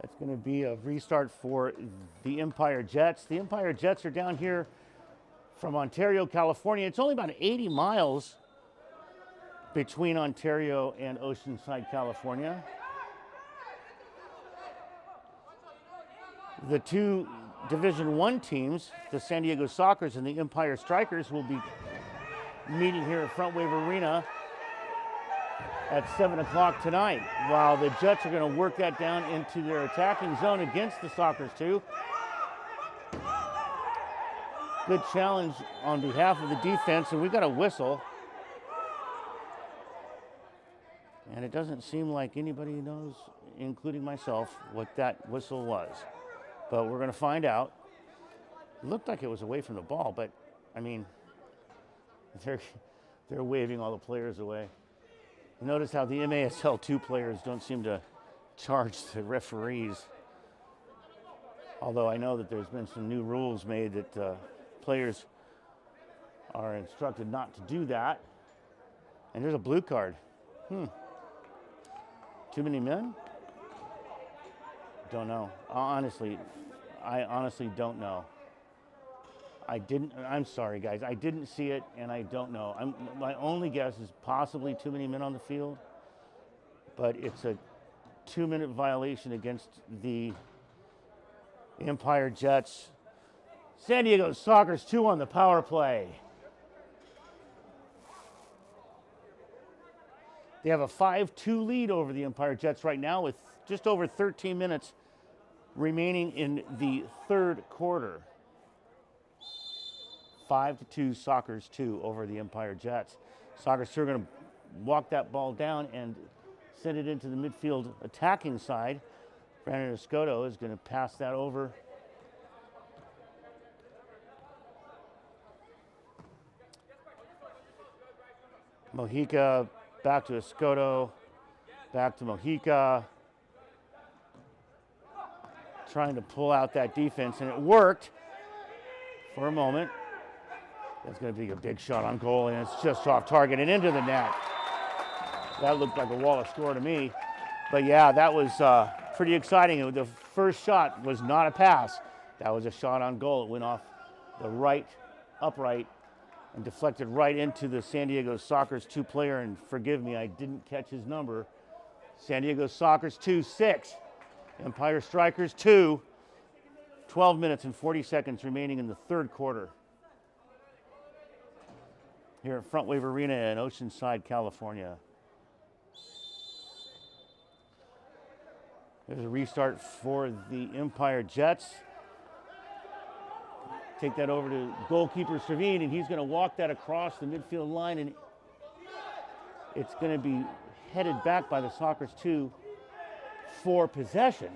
That's going to be a restart for the Empire Jets. The Empire Jets are down here from Ontario, California. It's only about 80 miles between Ontario and Oceanside, California. The two Division I teams, the San Diego Sockers and the Empire Strikers, will be meeting here at Front Wave Arena at 7 o'clock tonight, while the Jets are going to work that down into their attacking zone against the Sockers 2. Good challenge on behalf of the defense, and we've got a whistle. And it doesn't seem like anybody knows, including myself, what that whistle was. But we're going to find out. It looked like it was away from the ball, but, I mean, they're waving all the players away. Notice how the MASL 2 players don't seem to charge the referees. Although I know that there's been some new rules made that players are instructed not to do that. And there's a blue card. Too many men? Don't know. I honestly don't know. I'm sorry, guys. I didn't see it, and I don't know. My only guess is possibly too many men on the field, but it's a 2-minute violation against the Empire Jets. San Diego Sockers 2 on the power play. They have a 5-2 lead over the Empire Jets right now with just over 13 minutes remaining in the third quarter. 5-2, Sockers 2 over the Empire Jets. Sockers 2 are going to walk that ball down and send it into the midfield attacking side. Brandon Escoto is going to pass that over. Mojica back to Escoto, back to Mojica. Trying to pull out that defense, and it worked for a moment. That's going to be a big shot on goal, and it's just off target and into the net. That looked like a Wallace score to me. But yeah, that was pretty exciting. The first shot was not a pass. That was a shot on goal. It went off the right upright and deflected right into the San Diego Sockers 2 player. And forgive me, I didn't catch his number. San Diego Sockers 2-6. Empire Strikers 2. 12 minutes and 40 seconds remaining in the third quarter here at Front Wave Arena in Oceanside, California. There's a restart for the Empire Jets. Take that over to goalkeeper Servine, and he's going to walk that across the midfield line, and it's going to be headed back by the Sockers 2 for possession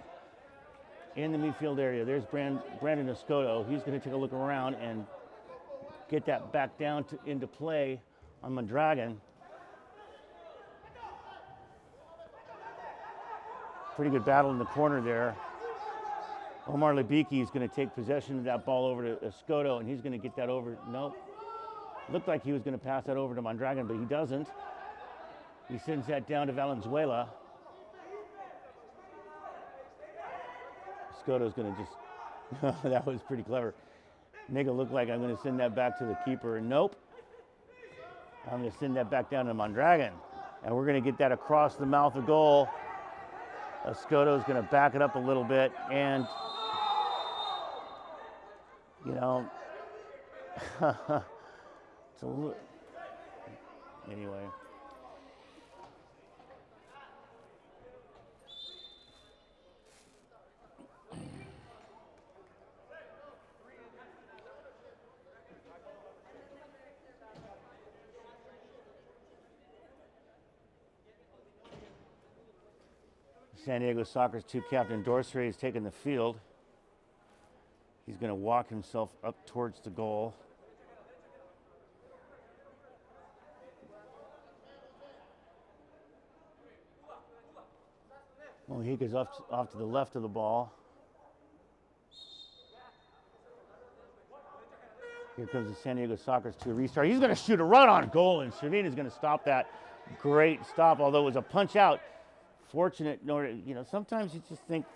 in the midfield area. There's Brandon Escoto. He's going to take a look around and get that back down into play on Mondragon. Pretty good battle in the corner there. Omar Labiki is going to take possession of that ball over to Escoto, and he's going to get that over. Nope. Looked like he was going to pass that over to Mondragon, but he doesn't. He sends that down to Valenzuela. Escoto's going to just, that was pretty clever. Make it look like I'm going to send that back to the keeper. Nope. I'm going to send that back down to Mondragon. And we're going to get that across the mouth of goal. Escoto's going to back it up a little bit. And, you know, it's a little, anyway. San Diego Sockers 2 captain Dorsey is taking the field. He's going to walk himself up towards the goal. Mojica's off to the left of the ball. Here comes the San Diego Sockers 2 restart. He's going to shoot a run on goal, and Servine is going to stop that. Great stop, although it was a punch out. Fortunate, you know, sometimes you just think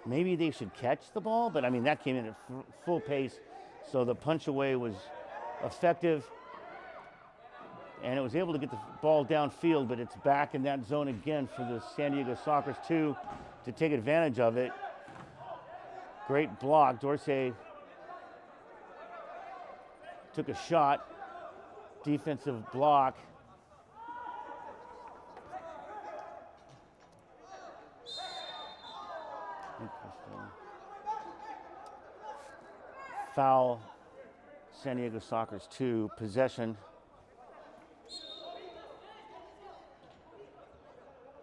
maybe they should catch the ball, but I mean, that came in at full pace, so the punch away was effective, and it was able to get the ball downfield, but it's back in that zone again for the San Diego Sockers 2 to take advantage of it. Great block. Dorsey took a shot, defensive block. Foul, San Diego Sockers 2, possession.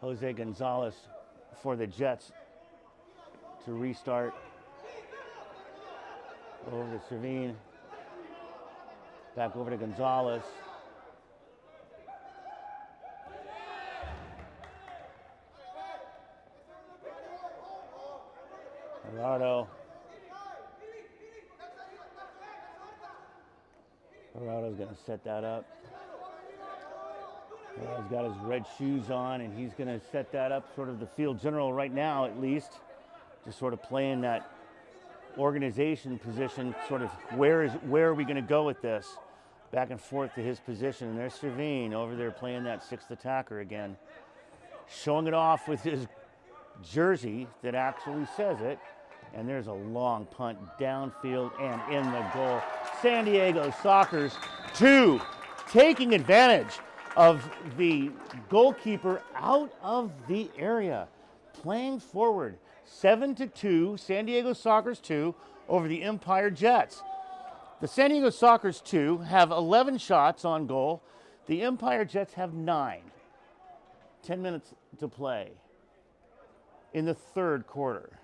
Jose Gonzalez for the Jets to restart. Over to Servine. Back over to Gonzalez. Gerardo's going to set that up. He's got his red shoes on, and he's going to set that up, sort of the field general right now, at least, just sort of playing that organization position, sort of where are we going to go with this? Back and forth to his position, and there's Servine over there playing that sixth attacker again, showing it off with his jersey that actually says it. And there's a long punt downfield and in the goal. San Diego Sockers 2, taking advantage of the goalkeeper out of the area. playing forward. 7-2, San Diego Sockers 2 over the Empire Jets. The San Diego Sockers 2 have 11 shots on goal. The Empire Jets have 9. 10 minutes to play in the third quarter.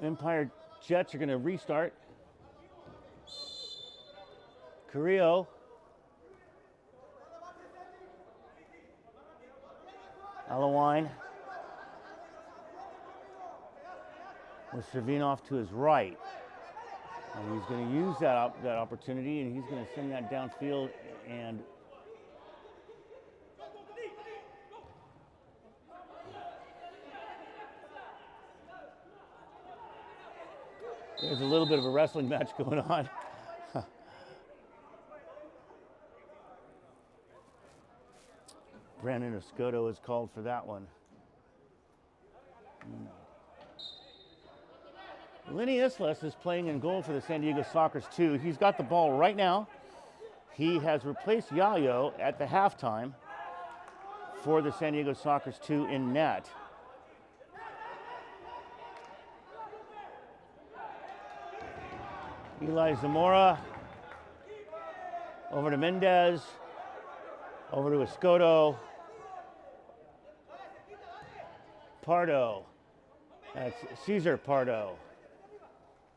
Empire Jets are going to restart. Carrillo. Alawine. With Servinov to his right. And he's going to use that opportunity, and he's going to send that downfield, and there's a little bit of a wrestling match going on. Brandon Escoto is called for that one. Lenny Islas is playing in goal for the San Diego Sockers 2. He's got the ball right now. He has replaced Yayo at the halftime for the San Diego Sockers 2 in net. Eli Zamora over to Mendez, over to Escoto. Pardo, that's Cesar Pardo.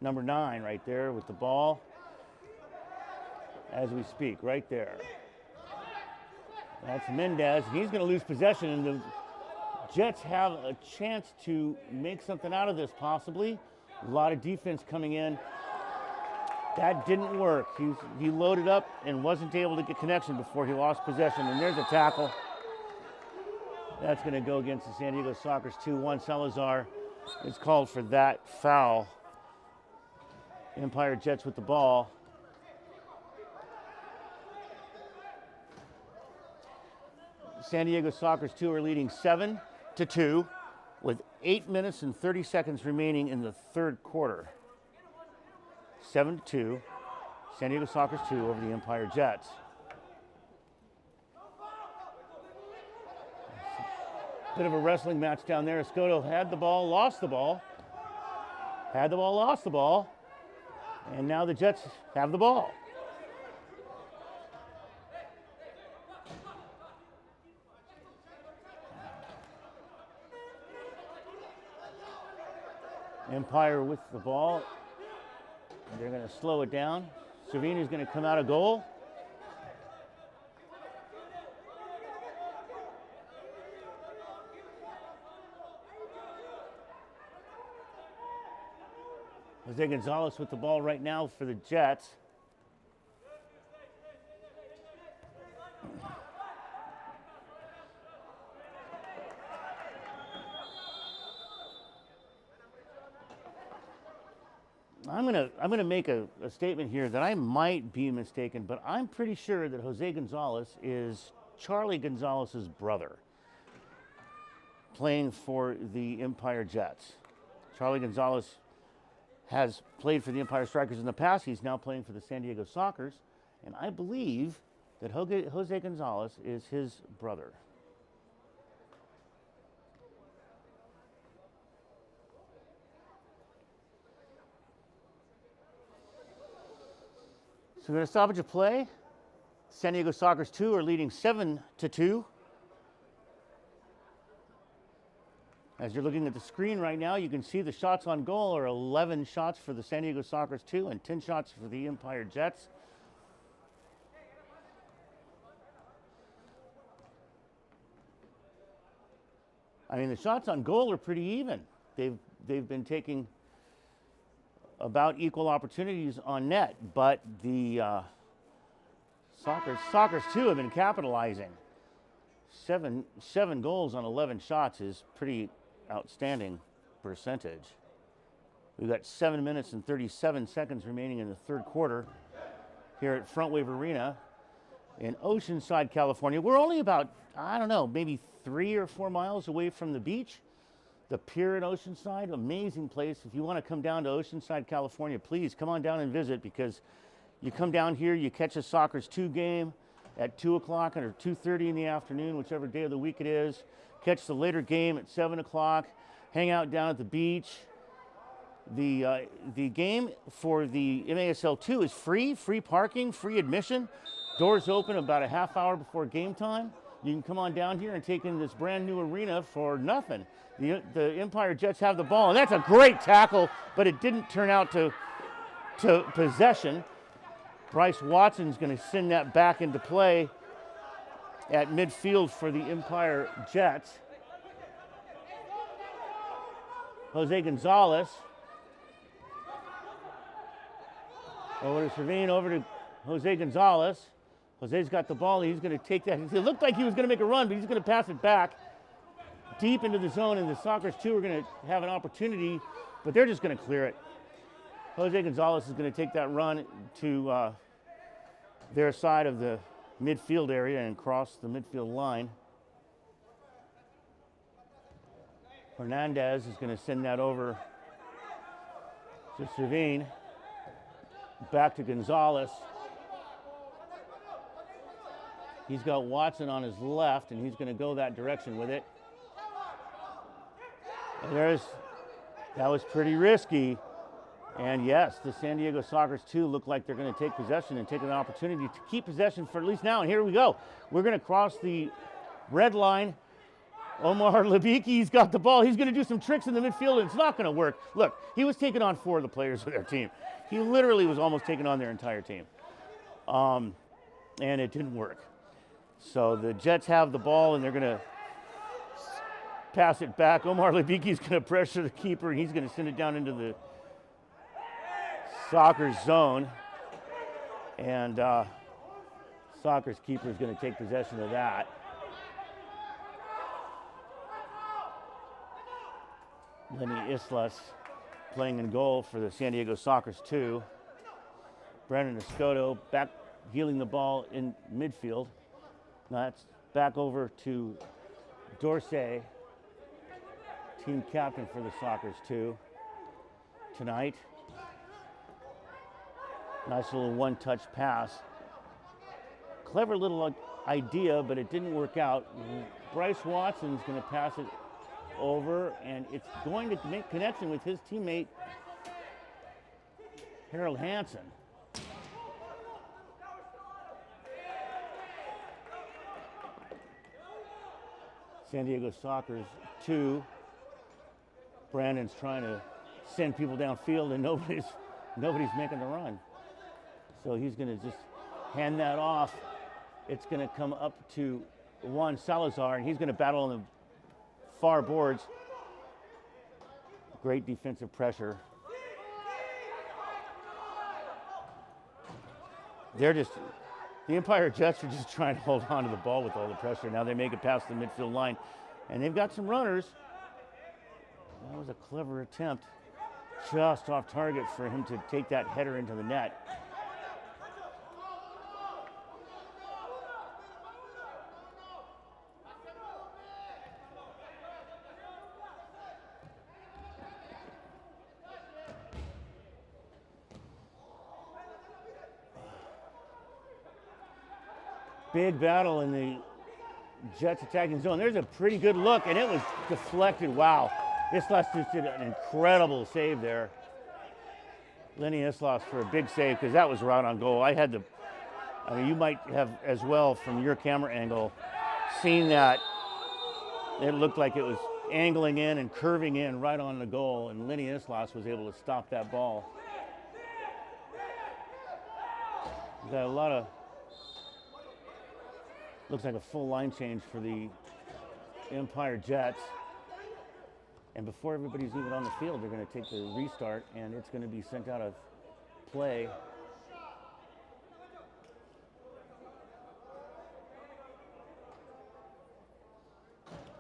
Number 9 right there with the ball as we speak, right there. That's Mendez. He's going to lose possession, and the Jets have a chance to make something out of this possibly. A lot of defense coming in. That didn't work. He loaded up and wasn't able to get connection before he lost possession, and there's a tackle. That's going to go against the San Diego Sockers 2. Juan Salazar is called for that foul. Empire Jets with the ball. San Diego Sockers 2 are leading 7-2 with 8 minutes and 30 seconds remaining in the third quarter. 7-2, San Diego Sockers 2 over the Empire Jets. Bit of a wrestling match down there. Escoto had the ball, lost the ball. Had the ball, lost the ball. And now the Jets have the ball. Empire with the ball. They're going to slow it down. Savini's going to come out of goal. Jose Gonzalez with the ball right now for the Jets. I'm gonna make a statement here that I might be mistaken, but I'm pretty sure that Jose Gonzalez is Charlie Gonzalez's brother, playing for the Empire Jets. Charlie Gonzalez has played for the Empire Strikers in the past. He's now playing for the San Diego Sockers, and I believe that Jose Gonzalez is his brother. So we're going to stoppage of play. San Diego Sockers 2 are leading 7-2. As you're looking at the screen right now, you can see the shots on goal are 11 shots for the San Diego Sockers 2 and 10 shots for the Empire Jets. I mean, the shots on goal are pretty even. They've been taking about equal opportunities on net, but the Sockers 2 have been capitalizing. Seven goals on 11 shots is pretty outstanding percentage. We've got 7 minutes and 37 seconds remaining in the third quarter here at Front Wave Arena in Oceanside, California. We're only about, I don't know, maybe 3 or 4 miles away from the beach. The pier in Oceanside, amazing place. If you want to come down to Oceanside, California, please come on down and visit, because you come down here, you catch a Sockers 2 game, at 2 o'clock or 2:30 in the afternoon, whichever day of the week it is. Catch the later game at 7 o'clock. Hang out down at the beach. The game for the MASL 2 is free parking, free admission. Doors open about a half hour before game time. You can come on down here and take in this brand new arena for nothing. The Empire Jets have the ball, and that's a great tackle, but it didn't turn out to possession. Bryce Watson's going to send that back into play at midfield for the Empire Jets. Jose Gonzalez over to Servine, over to Jose Gonzalez. Jose's got the ball. He's going to take that. It looked like he was going to make a run, but he's going to pass it back deep into the zone, and the Sockers 2 are going to have an opportunity, but they're just going to clear it. Jose Gonzalez is going to take that run to their side of the midfield area and cross the midfield line. Hernandez is going to send that over to Servine. Back to Gonzalez. He's got Watson on his left, and he's going to go that direction with it. And that was pretty risky. And yes, the San Diego Sockers 2 look like they're going to take possession and take an opportunity to keep possession for at least now. And here we go. We're going to cross the red line. Omar Labiki's got the ball. He's going to do some tricks in the midfield, and it's not going to work. Look, he was taking on 4 of the players of their team. He literally was almost taking on their entire team. And it didn't work. So the Jets have the ball, and they're going to pass it back. Omar Labiki's going to pressure the keeper, and he's going to send it down into the Sockers zone. And Sockers keeper is going to take possession of that. Lenny Islas playing in goal for the San Diego Sockers 2. Brandon Escoto back heeling the ball in midfield. Now that's back over to Dorsey, team captain for the Sockers 2 tonight. Nice little one-touch pass. Clever little idea, but it didn't work out. Bryce Watson's going to pass it over, and it's going to make connection with his teammate Harold Hansen. San Diego Sockers 2. Brandon's trying to send people downfield, and nobody's making the run. So he's going to just hand that off. It's going to come up to Juan Salazar, and he's going to battle on the far boards. Great defensive pressure. The Empire Jets are just trying to hold on to the ball with all the pressure. Now they make it past the midfield line, and they've got some runners. That was a clever attempt, just off target for him to take that header into the net. Big battle in the Jets attacking zone. There's a pretty good look, and it was deflected. Wow. Islas just did an incredible save there. Lenny Islas for a big save, because that was right on goal. I mean, you might have as well from your camera angle seen that. It looked like it was angling in and curving in right on the goal, and Lenny Islas was able to stop that ball. We've got a lot of, looks like a full line change for the Empire Jets. And before everybody's even on the field, they're going to take the restart, and it's going to be sent out of play.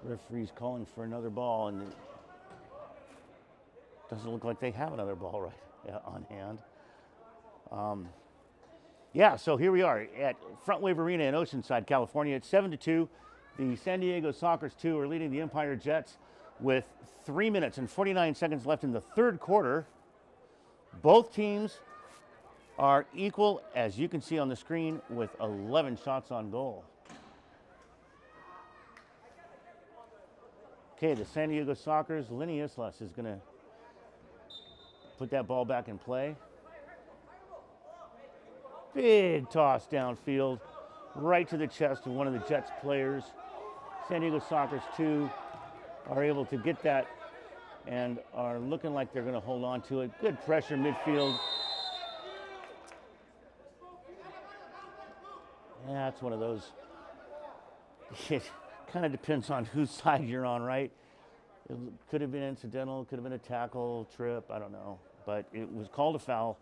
Referee's calling for another ball, and it doesn't look like they have another ball right on hand. Yeah, so here we are at Front Wave Arena in Oceanside, California. It's 7-2. The San Diego Sockers 2 are leading the Empire Jets with 3 minutes and 49 seconds left in the third quarter. Both teams are equal, as you can see on the screen, with 11 shots on goal. Okay, the San Diego Sockers, Lenny Islas is going to put that ball back in play. Big toss downfield, right to the chest of one of the Jets players. San Diego Sockers 2 are able to get that and are looking like they're going to hold on to it. Good pressure midfield. Yeah, it's one of those. It kind of depends on whose side you're on, right? It could have been incidental, could have been a tackle, trip, I don't know. But it was called a foul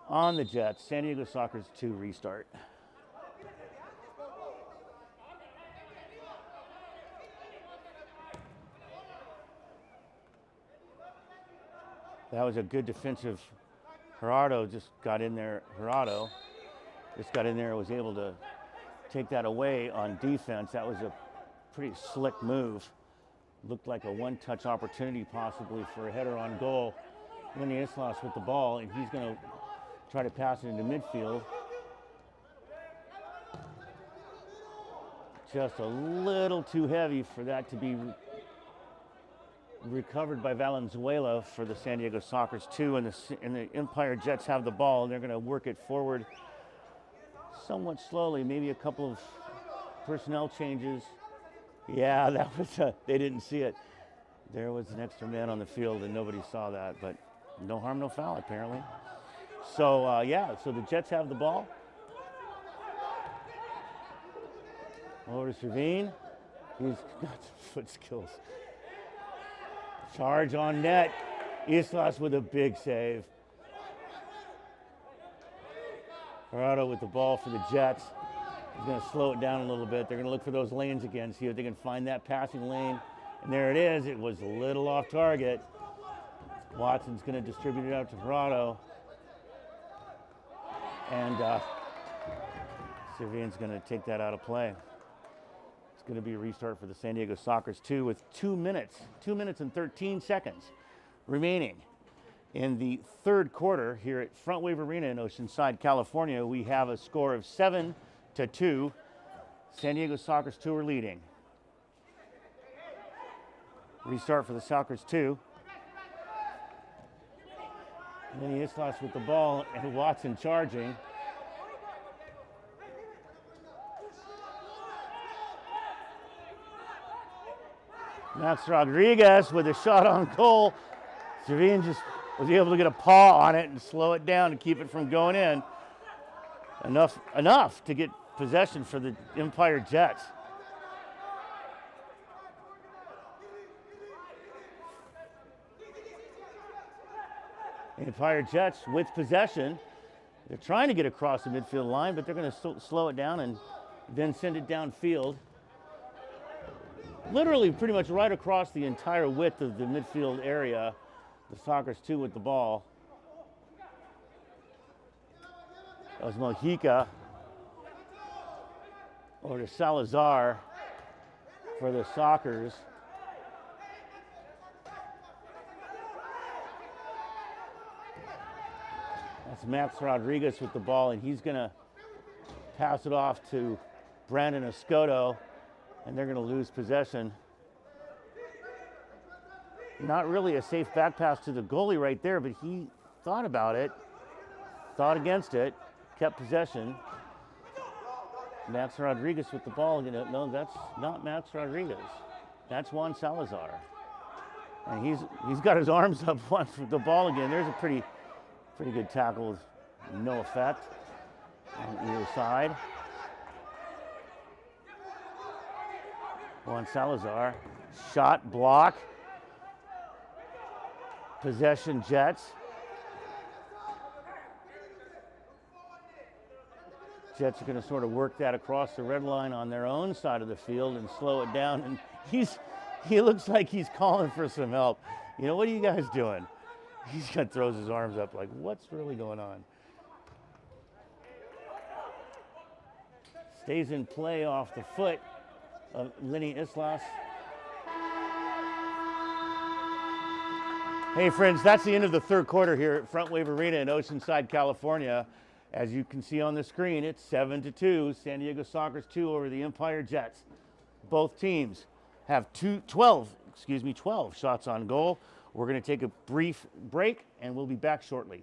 on the Jets. San Diego Sockers 2 restart. That was a good defensive. Gerardo just got in there. Gerardo just got in there and was able to take that away on defense. That was a pretty slick move. Looked like a one-touch opportunity possibly for a header on goal. Lenny Islas with the ball, and he's going to try to pass it into midfield. Just a little too heavy for that to be recovered by Valenzuela for the San Diego Sockers 2, and the Empire Jets have the ball, and they're going to work it forward somewhat slowly, maybe a couple of personnel changes. Yeah, that was they didn't see it. There was an extra man on the field, and nobody saw that, but no harm, no foul, apparently. So, yeah, so the Jets have the ball. Over to Servine. He's got some foot skills. Charge on net. Islas with a big save. Gerardo with the ball for the Jets. He's going to slow it down a little bit. They're going to look for those lanes again, see if they can find that passing lane. And there it is. It was a little off target. Watson's going to distribute it out to Gerardo. And Servine's going to take that out of play. It's going to be a restart for the San Diego Sockers 2 with 2 minutes and 13 seconds remaining. In the third quarter here at Front Wave Arena in Oceanside, California, we have a score of 7-2. San Diego Sockers 2 are leading. Restart for the Sockers 2. Lenny Islas with the ball and Watson charging. Max Rodriguez with a shot on goal. Servine just was able to get a paw on it and slow it down to keep it from going in. Enough to get possession for the Empire Jets. Empire Jets with possession. They're trying to get across the midfield line, but they're going to slow it down and then send it downfield. Literally pretty much right across the entire width of the midfield area. The Sockers 2 with the ball. That was Mojica. Over to Salazar for the Sockers. That's Max Rodriguez with the ball, and he's going to pass it off to Brandon Escoto, and they're going to lose possession. Not really a safe back pass to the goalie right there, but he thought about it, thought against it, kept possession. Max Rodriguez with the ball. No, that's not Max Rodriguez. That's Juan Salazar. And he's got his arms up for the ball again. There's a pretty good tackle with no effect on either side. Juan Salazar, shot, block. Possession Jets. Jets are going to sort of work that across the red line on their own side of the field and slow it down. And he looks like he's calling for some help. You know, what are you guys doing? He's going to throws his arms up like, what's really going on? Stays in play off the foot of Lenny Islas. Hey friends, that's the end of the third quarter here at Front Wave Arena in Oceanside, California. As you can see on the screen, it's 7-2, San Diego Sockers 2 over the Empire Jets. Both teams have 12 shots on goal. We're going to take a brief break and we'll be back shortly.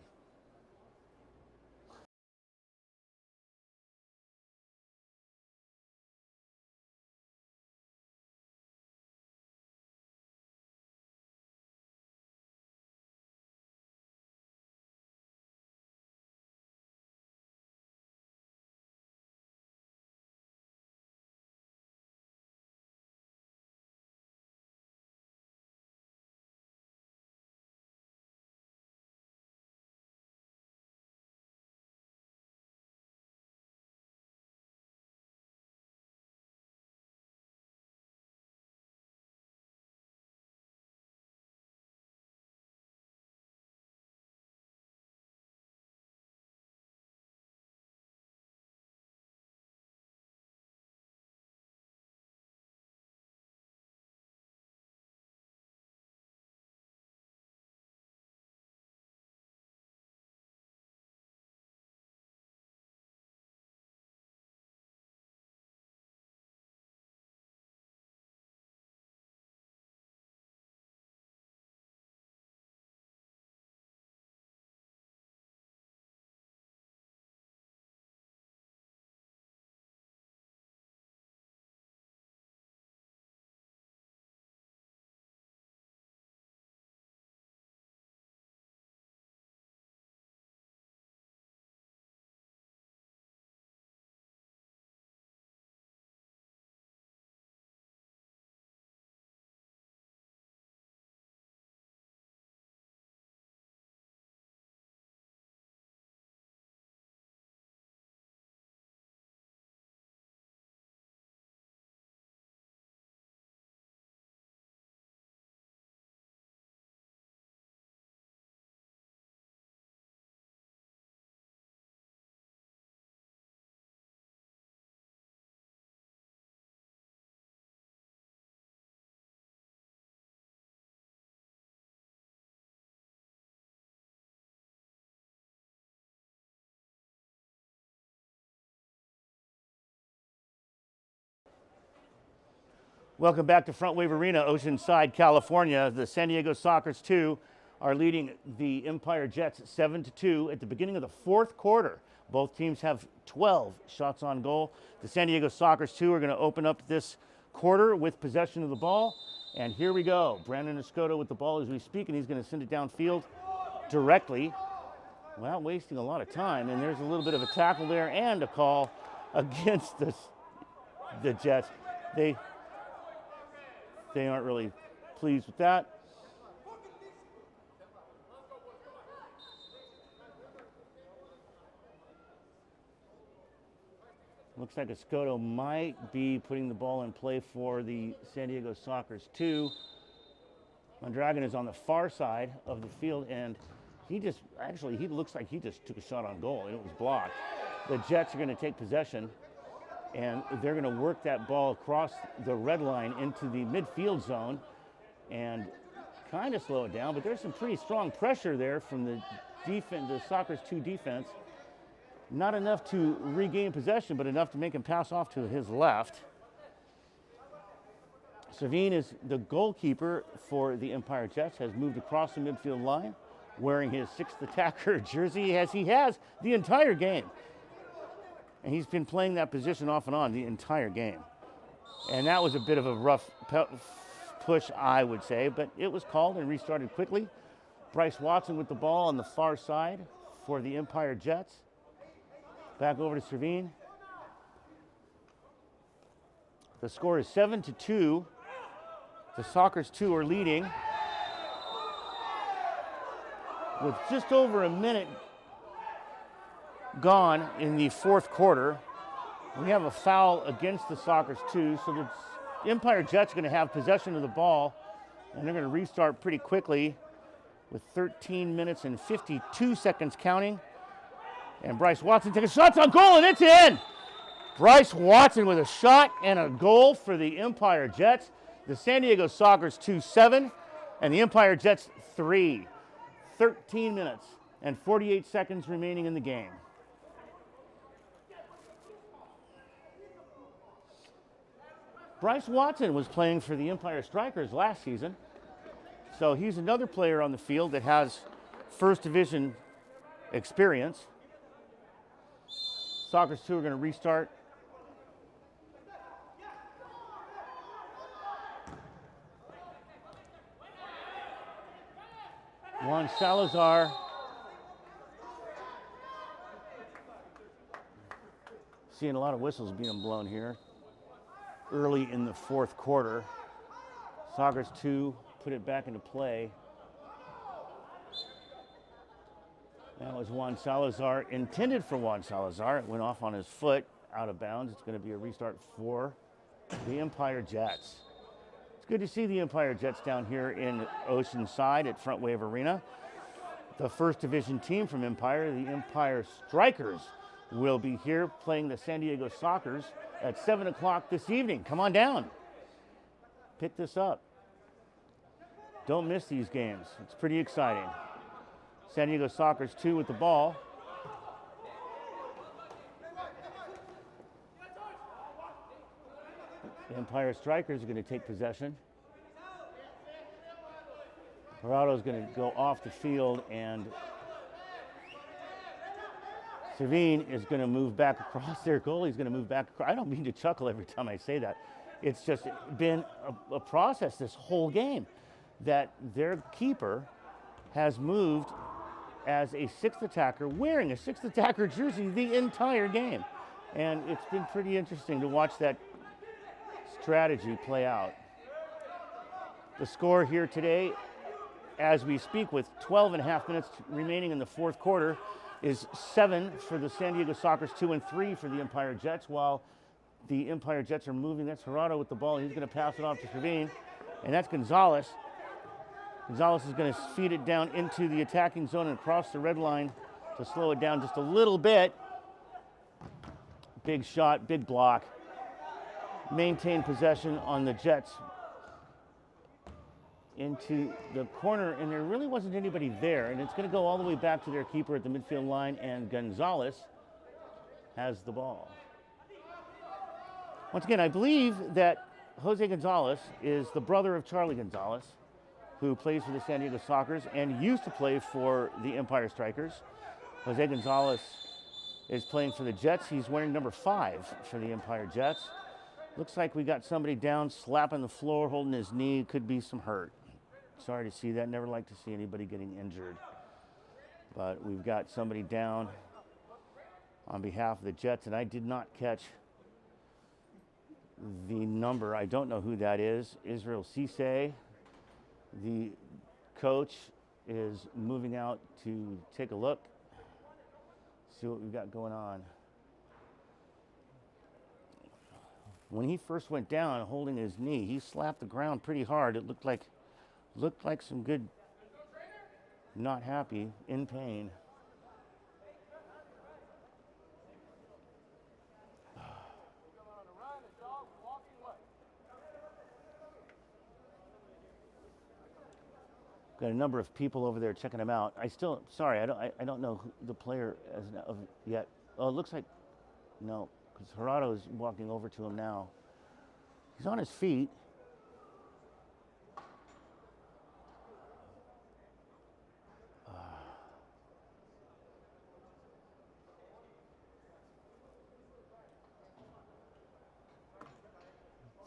Welcome back to Front Wave Arena, Oceanside, California. The San Diego Sockers 2 are leading the Empire Jets 7-2 at the beginning of the fourth quarter. Both teams have 12 shots on goal. The San Diego Sockers 2 are going to open up this quarter with possession of the ball. And here we go. Brandon Escoto with the ball as we speak, and he's going to send it downfield directly without wasting a lot of time. And there's a little bit of a tackle there and a call against the Jets. They aren't really pleased with that. Looks like Escoto might be putting the ball in play for the San Diego Sockers 2. Mondragon is on the far side of the field, and he looks like he just took a shot on goal, and it was blocked. The Jets are going to take possession, and they're going to work that ball across the red line into the midfield zone and kind of slow it down, but there's some pretty strong pressure there from the Sockers 2 defense. Not enough to regain possession, but enough to make him pass off to his left. Savine is the goalkeeper for the Empire Jets, has moved across the midfield line, wearing his sixth attacker jersey as he has the entire game. And he's been playing that position off and on the entire game. And that was a bit of a rough push, I would say, but it was called and restarted quickly. Bryce Watson with the ball on the far side for the Empire Jets. Back over to Servine. The score is 7-2. The Sockers 2 are leading with just over a minute gone in the fourth quarter. We have a foul against the Sockers 2, so the Empire Jets are going to have possession of the ball, and they're going to restart pretty quickly with 13 minutes and 52 seconds counting. And Bryce Watson takes a shot on goal, and it's in! Bryce Watson with a shot and a goal for the Empire Jets. The San Diego Sockers 2-7, and the Empire Jets 7-3. 13 minutes and 48 seconds remaining in the game. Bryce Watson was playing for the Empire Strikers last season, so he's another player on the field that has first division experience. Sockers 2 are going to restart. Juan Salazar seeing a lot of whistles being blown here early in the fourth quarter. Sockers 2 put it back into play. That was Juan Salazar, intended for Juan Salazar. It went off on his foot, out of bounds. It's going to be a restart for the Empire Jets. It's good to see the Empire Jets down here in Oceanside at Front Wave Arena. The first division team from Empire, the Empire Strikers, will be here playing the San Diego Sockers at 7 o'clock this evening. Come on down. Pick this up. Don't miss these games. It's pretty exciting. San Diego Sockers 2 with the ball. The Empire Strikers are going to take possession. Jurado's going to go off the field, and Savine is going to move back across their goal. He's going to move back across. I don't mean to chuckle every time I say that. It's just been a process this whole game that their keeper has moved as a sixth attacker, wearing a sixth attacker jersey the entire game. And it's been pretty interesting to watch that strategy play out. The score here today, as we speak with 12 and a half minutes remaining in the fourth quarter, is 7 for the San Diego Sockers, 2 and 3 for the Empire Jets, while the Empire Jets are moving. That's Jurado with the ball. He's going to pass it off to Savine, and that's Gonzalez. Gonzalez is going to feed it down into the attacking zone and across the red line to slow it down just a little bit. Big shot, big block. Maintain possession on the Jets into the corner, and there really wasn't anybody there, and it's going to go all the way back to their keeper at the midfield line, and Gonzalez has the ball. Once again, I believe that Jose Gonzalez is the brother of Charlie Gonzalez, who plays for the San Diego Sockers and used to play for the Empire Strikers. Jose Gonzalez is playing for the Jets. He's wearing number 5 for the Empire Jets. Looks like we got somebody down, slapping the floor, holding his knee. Could be some hurt. Sorry to see that. Never like to see anybody getting injured. But we've got somebody down on behalf of the Jets, and I did not catch the number. I don't know who that is. Israel Cisse, the coach, is moving out to take a look, see what we've got going on. When he first went down holding his knee, he slapped the ground pretty hard. It looked like some good, not happy, in pain. Got a number of people over there checking him out. I don't know who the player of yet. Oh, it looks like, no, because Jurado is walking over to him now. He's on his feet.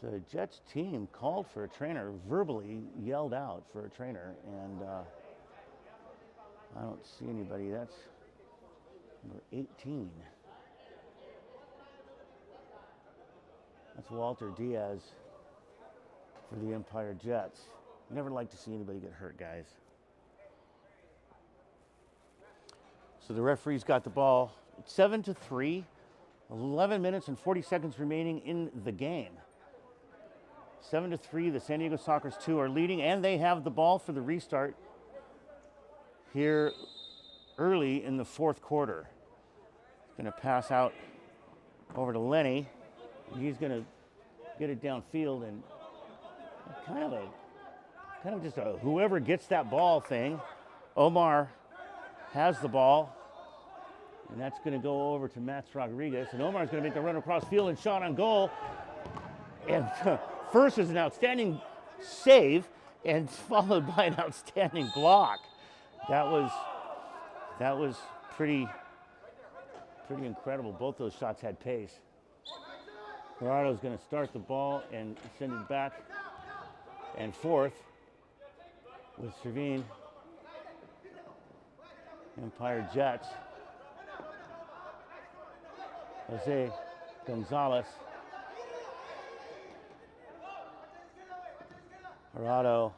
The Jets team called for a trainer, verbally yelled out for a trainer, and I don't see anybody. That's number 18. That's Walter Diaz for the Empire Jets. Never like to see anybody get hurt, guys. So the referee's got the ball. It's 7-3, 11 minutes and 40 seconds remaining in the game. 7-3, the San Diego Sockers 2 are leading, and they have the ball for the restart here early in the fourth quarter. Going to pass out over to Lenny. He's going to get it downfield, and kind of a kind of just a whoever gets that ball thing. Omar has the ball, and that's going to go over to Max Rodriguez, and Omar's going to make the run across field and shot on goal. And first is an outstanding save, and followed by an outstanding block. That was pretty incredible. Both those shots had pace. Gerardo's going to start the ball and send it back and forth with Servine. Empire Jets. Jose Gonzalez. Gerardo.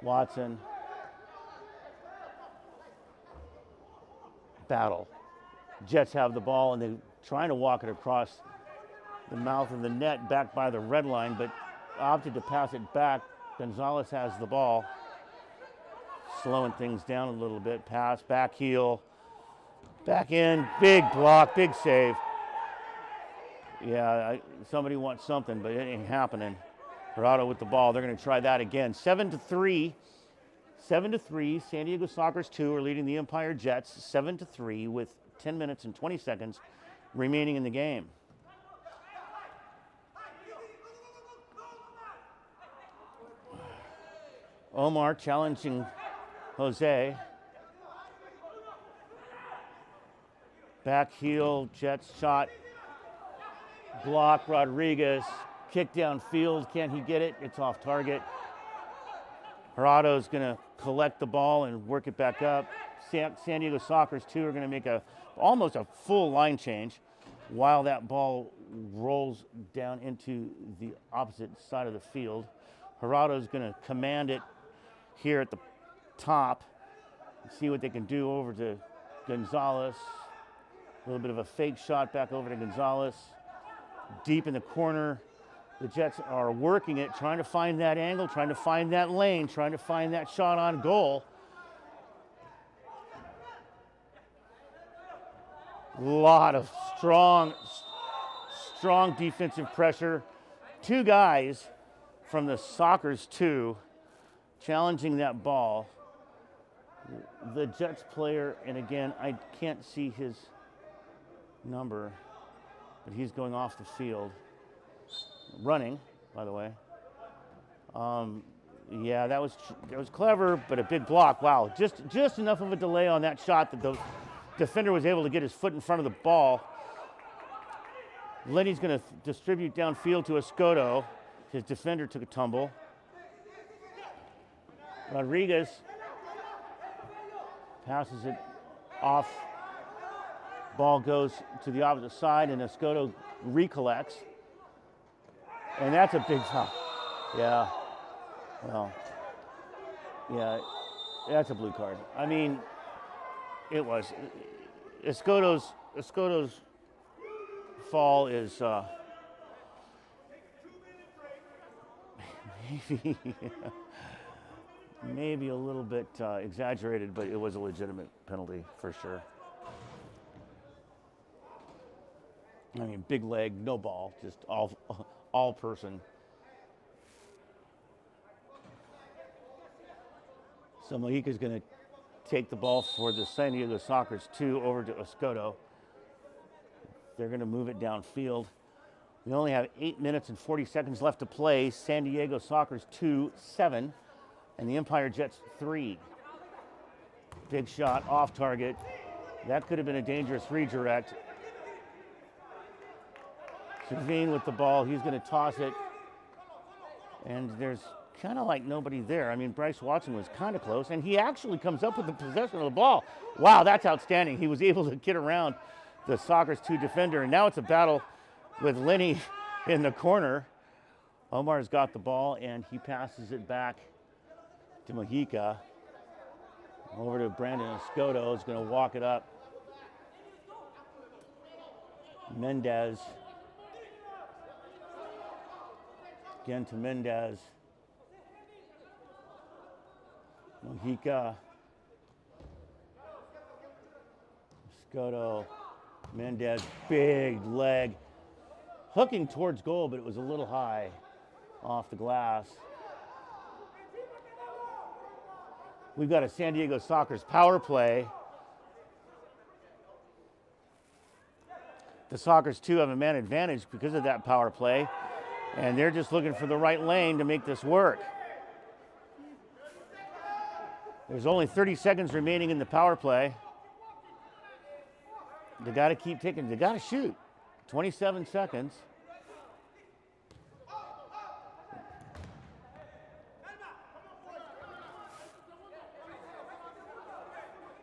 Watson. Battle. Jets have the ball and they're trying to walk it across the mouth of the net back by the red line, but opted to pass it back. Gonzalez has the ball. Slowing things down a little bit. Pass, back heel, back in, big block, big save. Yeah, somebody wants something, but it ain't happening. Gerardo with the ball. They're going to try that again. 7-3. 7-3. San Diego Sockers 2 are leading the Empire Jets 7-3 with 10 minutes and 20 seconds remaining in the game. Omar challenging Jose. Back heel, Jets shot. Block, Rodriguez. Kick downfield, can he get it? It's off target. Gerardo's gonna collect the ball and work it back up. San Diego Sockers 2 are gonna make almost a full line change while that ball rolls down into the opposite side of the field. Gerardo's gonna command it here at the top. See what they can do over to Gonzalez. A little bit of a fake shot back over to Gonzalez. Deep in the corner. The Jets are working it, trying to find that angle, trying to find that lane, trying to find that shot on goal. A lot of strong defensive pressure. Two guys from the Sockers 2 challenging that ball. The Jets player, and again, I can't see his number, but he's going off the field. Running, by the way. Yeah, that was clever, but a big block. Wow, just enough of a delay on that shot that the defender was able to get his foot in front of the ball. Lenny's going to distribute downfield to Escoto. His defender took a tumble. Rodriguez passes it off. Ball goes to the opposite side, and Escoto recollects. And that's a big foul. Yeah. Well, yeah, that's a blue card. I mean, it was. Escoto's fall is maybe a little bit exaggerated, but it was a legitimate penalty for sure. I mean, big leg, no ball, just all person. So Mojica's going to take the ball for the San Diego Sockers 2 over to Escoto. They're going to move it downfield. We only have 8 minutes and 40 seconds left to play. San Diego Sockers 2-7, and the Empire Jets 3. Big shot off target. That could have been a dangerous redirect. Servine with the ball, he's going to toss it, and there's kind of like nobody there. I mean, Bryce Watson was kind of close, and he actually comes up with the possession of the ball. Wow, that's outstanding. He was able to get around the Sockers 2 defender, and now it's a battle with Lenny in the corner. Omar's got the ball, and he passes it back to Mojica. Over to Brandon Escoto, is going to walk it up. Mendez. Again to Mendez. Mojica. Escoto. Mendez, big leg. Hooking towards goal, but it was a little high off the glass. We've got a San Diego Sockers power play. The Sockers, too, have a man advantage because of that power play, and they're just looking for the right lane to make this work. There's only 30 seconds remaining in the power play. They got to keep taking, they got to shoot. 27 seconds.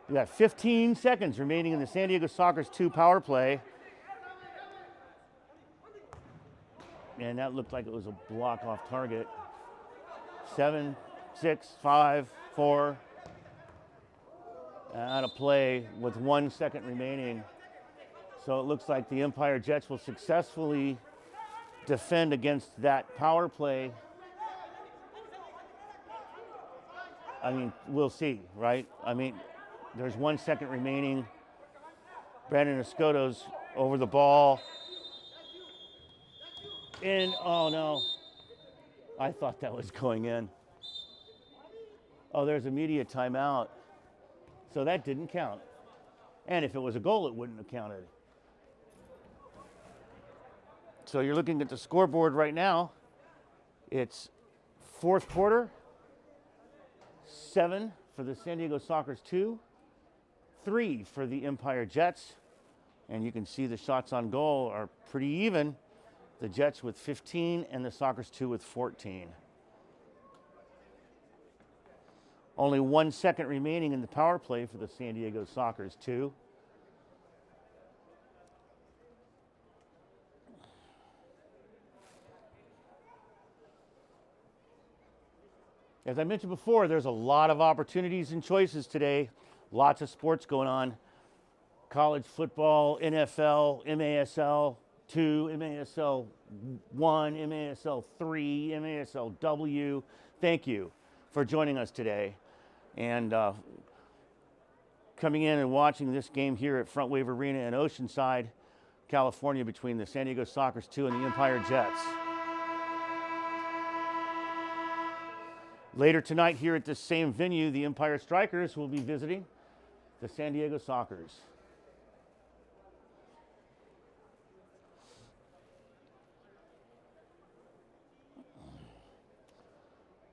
We got 15 seconds remaining in the San Diego Sockers 2 power play. And that looked like it was a block off target. 7, 6, 5, 4. Out of play with 1 second remaining. So it looks like the Empire Jets will successfully defend against that power play. I mean, we'll see, right? I mean, there's 1 second remaining. Brandon Escoto's over the ball. In, oh no. I thought that was going in. Oh, there's a media timeout. So that didn't count. And if it was a goal, it wouldn't have counted. So you're looking at the scoreboard right now. It's fourth quarter. 7 for the San Diego Sockers 2. 3 for the Empire Jets. And you can see the shots on goal are pretty even. The Jets with 15 and the Sockers 2 with 14. Only 1 second remaining in the power play for the San Diego Sockers 2. As I mentioned before, there's a lot of opportunities and choices today. Lots of sports going on. College football, NFL, MASL 2, MASL 1, MASL 3, MASL W. Thank you for joining us today. And coming in and watching this game here at Front Wave Arena in Oceanside, California, between the San Diego Sockers 2 and the Empire Jets. Later tonight here at this same venue, the Empire Strikers will be visiting the San Diego Sockers.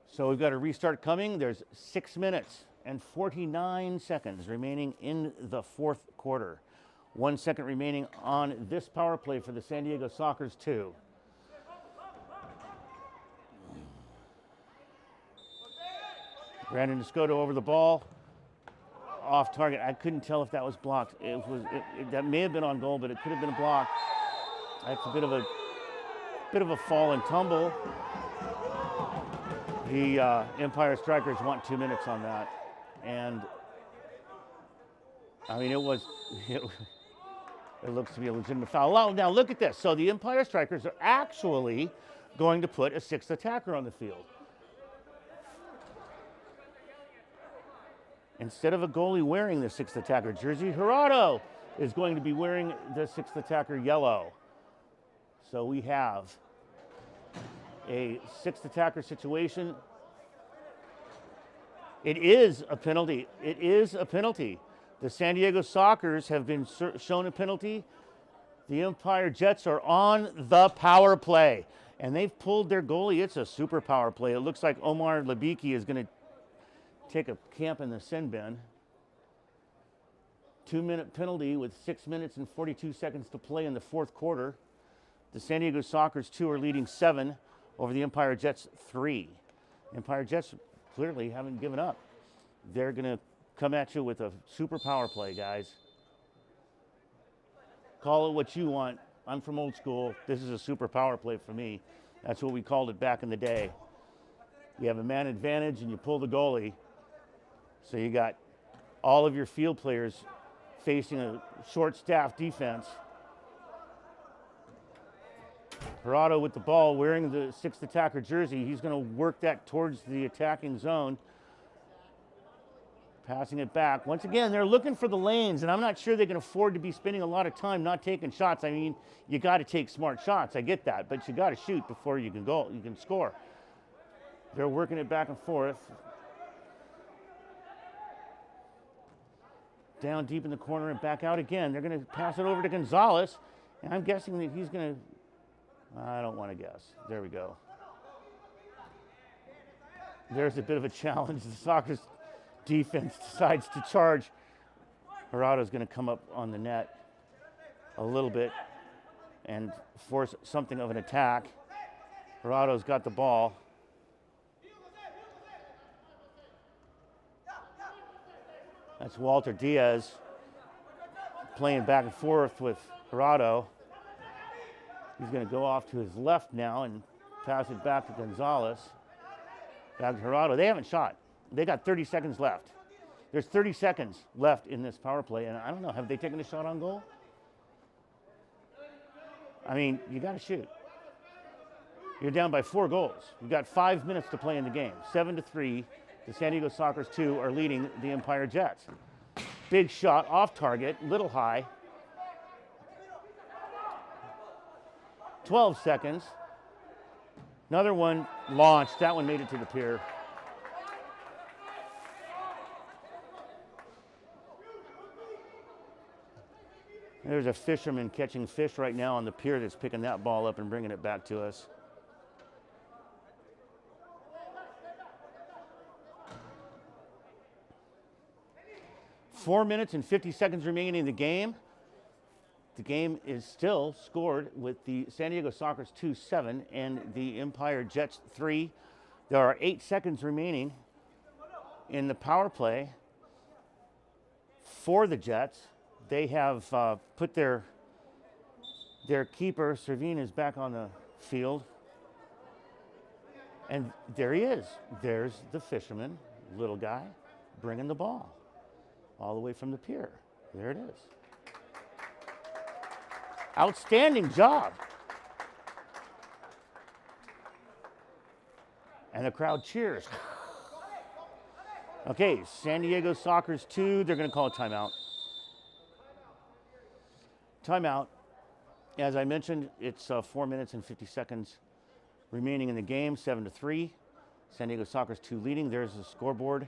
So we've got a restart coming. There's 6 minutes and 49 seconds remaining in the fourth quarter. 1 second remaining on this power play for the San Diego Sockers 2. Brandon Escoto over the ball. Off target. I couldn't tell if that was blocked. That may have been on goal, but it could have been a block. That's a bit of a fall and tumble. The Empire Strikers want 2 minutes on that. And I mean, it looks to be a legitimate foul. Now look at this. So the Empire Strikers are actually going to put a 6th attacker on the field. Instead of a goalie wearing the 6th attacker jersey, Gerardo is going to be wearing the 6th attacker yellow. So we have a 6th attacker situation. It is a penalty. It is a penalty. The San Diego Sockers have been shown a penalty. The Empire Jets are on the power play, and they've pulled their goalie. It's a super power play. It looks like Omar Labiki is going to take a camp in the sin bin. 2-minute penalty with 6 minutes and 42 seconds to play in the fourth quarter. The San Diego Sockers 2 are leading 7 over the Empire Jets 3. Empire Jets clearly haven't given up. They're going to come at you with a super power play, guys. Call it what you want. I'm from old school. This is a super power play for me. That's what we called it back in the day. You have a man advantage and you pull the goalie. So you got all of your field players facing a short-staffed defense. Gerardo with the ball, wearing the 6th attacker jersey. He's going to work that towards the attacking zone. Passing it back. Once again, they're looking for the lanes, and I'm not sure they can afford to be spending a lot of time not taking shots. I mean, you got to take smart shots. I get that, but you got to shoot before you can score. They're working it back and forth. down deep in the corner and back out again. They're going to pass it over to Gonzalez, and I'm guessing that he's going to, I don't want to guess. There we go. There's a bit of a challenge. The Sockers defense decides to charge. Jurado's going to come up on the net a little bit and force something of an attack. Jurado's got the ball. That's Walter Diaz playing back and forth with Jurado. He's going to go off to his left now and pass it back to Gonzalez. Back to Jurado. They haven't shot. They got 30 seconds left. There's 30 seconds left in this power play, and I don't know, have they taken a shot on goal? I mean, you got to shoot. You're down by 4 goals. You've got 5 minutes to play in the game. 7-3. The San Diego Sockers 2 are leading the Empire Jets. Big shot off target, little high. 12 seconds. Another one launched. That one made it to the pier. There's a fisherman catching fish right now on the pier that's picking that ball up and bringing it back to us. Four minutes and 50 seconds remaining in the game. The game is still scored with the San Diego Sockers 2-7 and the Empire Jets 3. There are 8 seconds remaining in the power play for the Jets. They have put their keeper, Servine, is back on the field. And there he is. There's the fisherman, little guy, bringing the ball all the way from the pier. There it is. Outstanding job. And the crowd cheers. Okay, San Diego Sockers 2, they're going to call a timeout. Timeout. As I mentioned, it's 4 minutes and 50 seconds remaining in the game, 7-3. San Diego Sockers 2 leading. There's the scoreboard.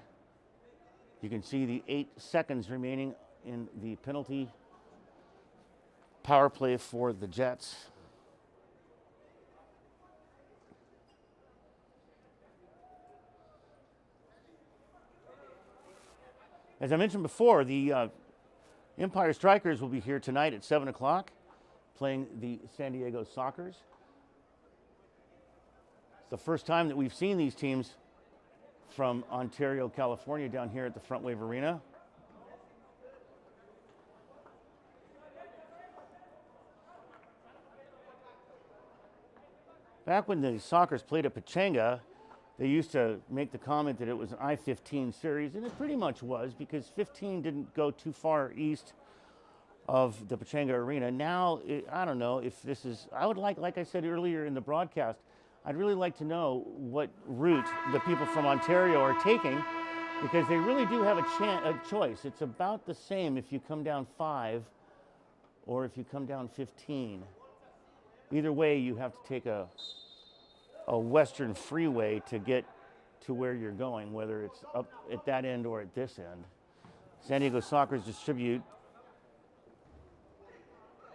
You can see the 8 seconds remaining in the penalty power play for the Jets. As I mentioned before, the Empire Strikers will be here tonight at 7 o'clock playing the San Diego Sockers. It's the first time that we've seen these teams from Ontario, California, down here at the Front Wave Arena. Back when the Sockers played at Pechanga, they used to make the comment that it was an I-15 series, and it pretty much was, because 15 didn't go too far east of the Pechanga Arena. Now, I don't know if this is, I would like I said earlier in the broadcast, I'd really like to know what route the people from Ontario are taking, because they really do have a choice. It's about the same if you come down 5 or if you come down 15. Either way, you have to take a western freeway to get to where you're going, whether it's up at that end or at this end. San Diego Sockers distribute,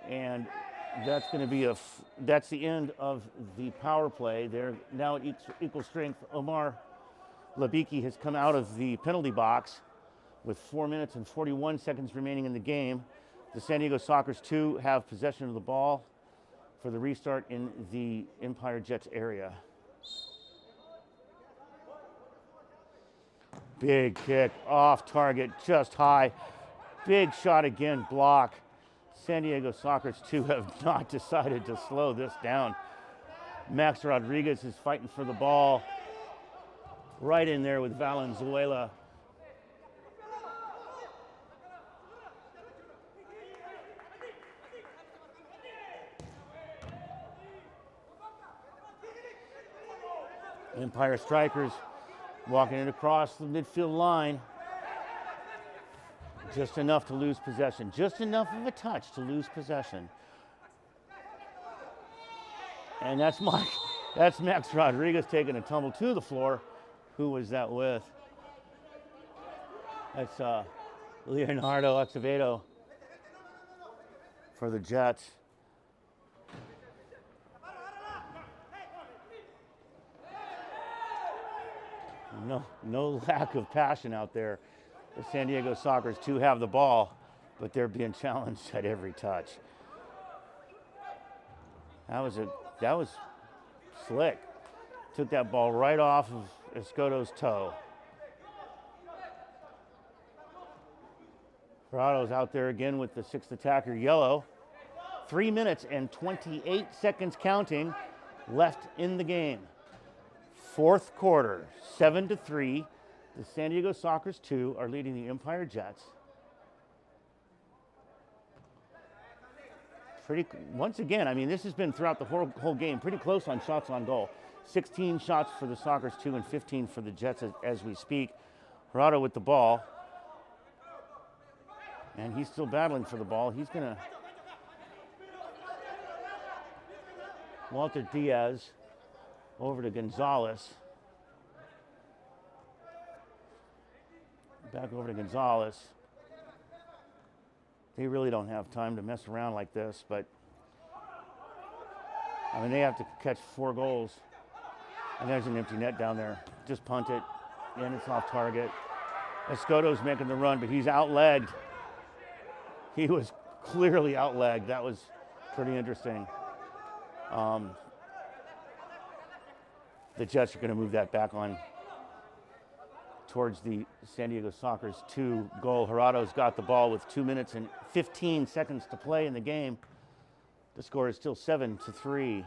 and that's going to be that's the end of the power play. They're now at equal strength. Omar Labiki has come out of the penalty box with 4 minutes and 41 seconds remaining in the game. The San Diego Sockers 2 have possession of the ball for the restart in the Empire Jets area. Big kick off target, just high. Big shot again, block. San Diego Sockers 2 have not decided to slow this down. Max Rodriguez is fighting for the ball. Right in there with Valenzuela. Empire Strikers walking it across the midfield line. Just enough to lose possession. Just enough of a touch to lose possession. And that's Max Rodriguez taking a tumble to the floor. Who was that with? That's Leonardo Acevedo for the Jets. No lack of passion out there. The San Diego Sockers 2 have the ball, but they're being challenged at every touch. That was slick. Took that ball right off of Escoto's toe. Corrado's out there again with the 6th attacker, yellow. 3 minutes and 28 seconds counting left in the game. Fourth quarter, 7-3. The San Diego Sockers 2 are leading the Empire Jets. Once again, I mean, this has been throughout the whole game, pretty close on shots on goal. 16 shots for the Sockers 2 and 15 for the Jets as we speak. Corrado with the ball. And he's still battling for the ball. He's going to... Walter Diaz over to Gonzalez. Back over to Gonzalez. They really don't have time to mess around like this, but I mean, they have to catch 4 goals. And there's an empty net down there. Just punt it, and it's off target. Escoto's making the run, but he's outlegged. He was clearly outlegged. That was pretty interesting. The Jets are going to move that back on towards the San Diego Sockers 2 goal. Gerardo's got the ball with 2 minutes and 15 seconds to play in the game. The score is still 7-3.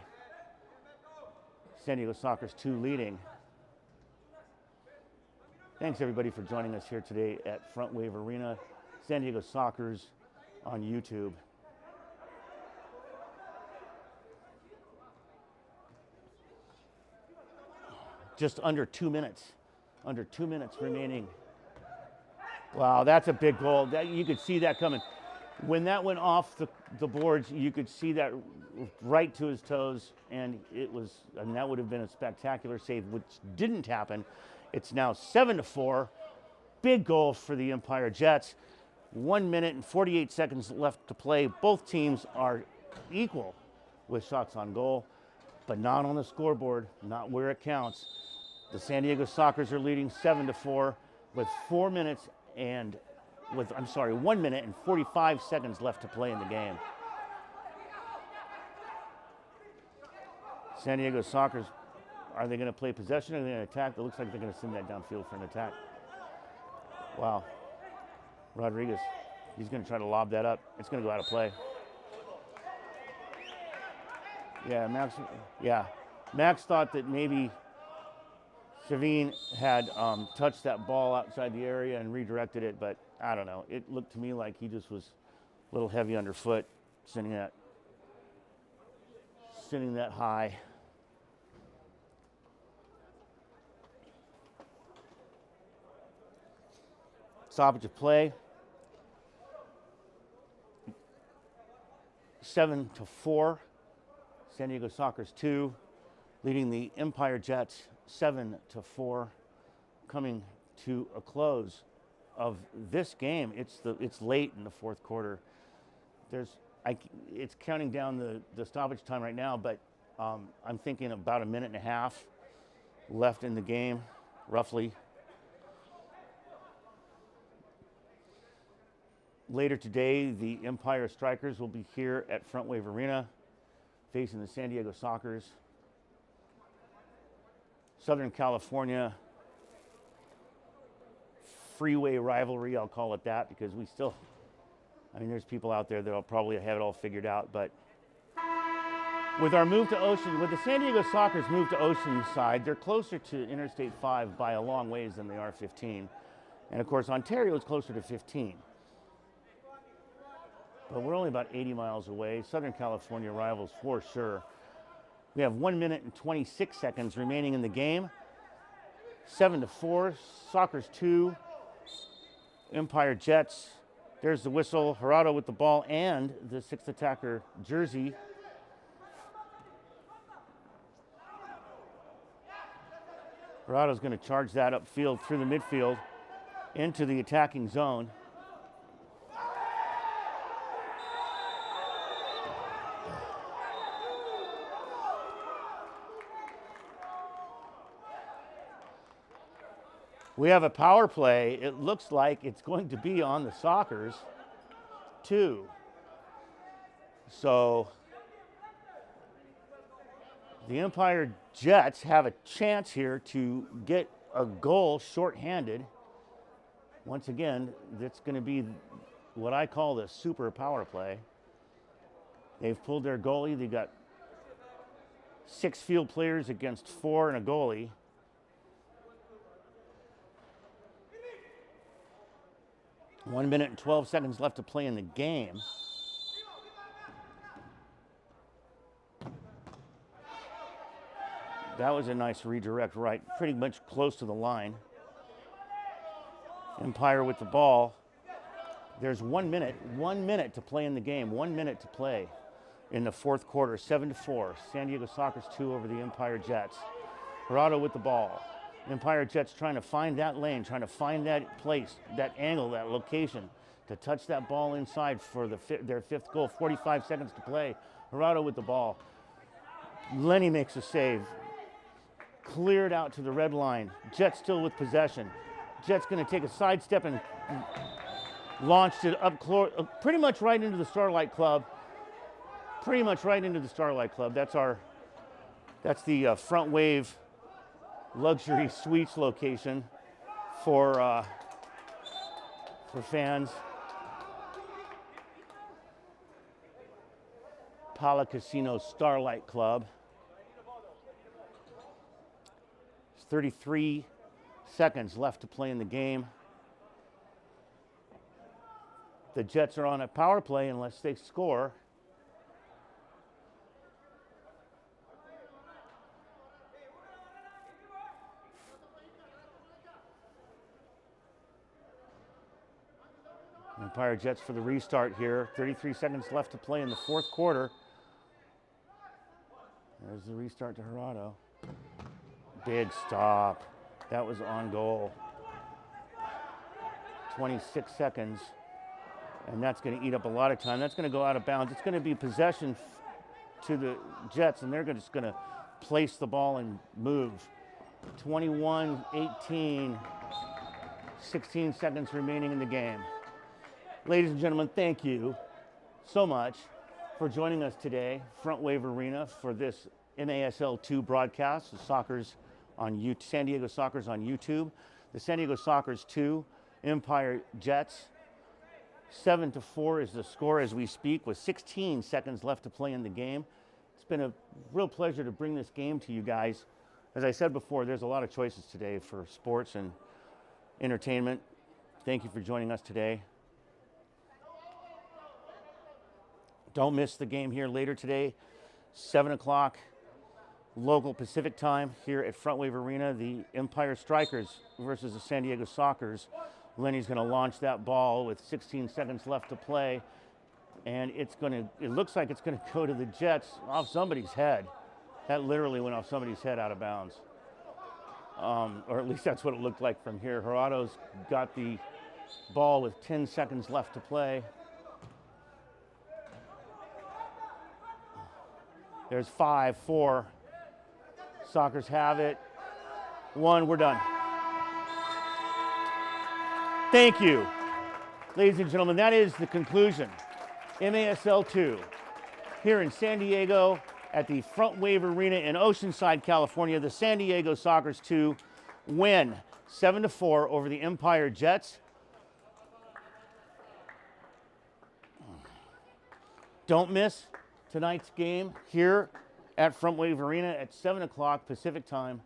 San Diego Sockers 2 leading. Thanks everybody for joining us here today at Front Wave Arena. San Diego Sockers on YouTube. Just under 2 minutes. Under 2 minutes remaining. Wow, that's a big goal. You could see that coming. When that went off the boards, you could see that right to his toes, and that would have been a spectacular save, which didn't happen. It's now 7-4. Big goal for the Empire Jets. 1 minute and 48 seconds left to play. Both teams are equal with shots on goal, but not on the scoreboard, not where it counts. The San Diego Sockers are leading 7-4 with 1 minute and 45 seconds left to play in the game. San Diego Sockers, are they going to play possession or are they going to attack? It looks like they're going to send that downfield for an attack. Wow. Rodriguez, he's going to try to lob that up. It's going to go out of play. Max thought that maybe Savine had touched that ball outside the area and redirected it, but I don't know. It looked to me like he just was a little heavy underfoot, sending that high. Stoppage of play. 7-4. San Diego Sockers 2, leading the Empire Jets 7-4, coming to a close of this game. It's late in the fourth quarter. It's counting down the stoppage time right now, but I'm thinking about a minute and a half left in the game, roughly. Later today, the Empire Strikers will be here at Front Wave Arena, facing the San Diego Sockers. Southern California freeway rivalry, I'll call it that, because there's people out there that'll probably have it all figured out, but with the San Diego Sockers move to Oceanside, they're closer to Interstate 5 by a long ways than they are 15. And of course, Ontario is closer to 15. But we're only about 80 miles away. Southern California rivals for sure. We have 1 minute and 26 seconds remaining in the game. 7-4, Sockers 2, Empire Jets. There's the whistle. Gerardo with the ball and the 6th attacker jersey. Gerardo's going to charge that upfield through the midfield into the attacking zone. We have a power play. It looks like it's going to be on the Sockers, 2. So the Empire Jets have a chance here to get a goal shorthanded. Once again, that's going to be what I call the super power play. They've pulled their goalie. They've got 6 field players against 4 and a goalie. One minute and 12 seconds left to play in the game. That was a nice redirect right, pretty much close to the line. Empire with the ball. There's 1 minute to play in the game, 1 minute to play in the fourth quarter, 7-4. San Diego Sockers 2 over the Empire Jets. Gerardo with the ball. Empire Jets trying to find that lane, trying to find that place, that angle, that location to touch that ball inside for their 5th goal. 45 seconds to play. Gerardo with the ball. Lenny makes a save. Cleared out to the red line. Jets still with possession. Jets going to take a sidestep and launched it up close, pretty much right into the Starlight Club. Pretty much right into the Starlight Club. That's the Front Wave luxury suites location for fans. Pala Casino Starlight Club. 33 seconds left to play in the game. The Jets are on a power play unless they score. Empire Jets for the restart here. 33 seconds left to play in the fourth quarter. There's the restart to Gerardo. Big stop. That was on goal. 26 seconds. And that's going to eat up a lot of time. That's going to go out of bounds. It's going to be possession to the Jets, and they're just going to place the ball and move. 21-18. 16 seconds remaining in the game. Ladies and gentlemen, thank you so much for joining us today, Front Wave Arena, for this MASL 2 broadcast, the San Diego Sockers on YouTube. The San Diego Sockers 2, Empire Jets. 7-4 is the score as we speak, with 16 seconds left to play in the game. It's been a real pleasure to bring this game to you guys. As I said before, there's a lot of choices today for sports and entertainment. Thank you for joining us today. Don't miss the game here later today, 7 o'clock local Pacific time here at Front Wave Arena. The Empire Strikers versus the San Diego Sockers. Lenny's going to launch that ball with 16 seconds left to play, and it looks like it's going to go to the Jets off somebody's head. That literally went off somebody's head out of bounds, or at least that's what it looked like from here. Gerardo's got the ball with 10 seconds left to play. There's 5, 4. Sockers have it. 1, we're done. Thank you. Ladies and gentlemen, that is the conclusion. MASL 2 here in San Diego at the Front Wave Arena in Oceanside, California. The San Diego Sockers 2 win 7-4 over the Empire Jets. Don't miss tonight's game here at Front Wave Arena at 7 o'clock Pacific time.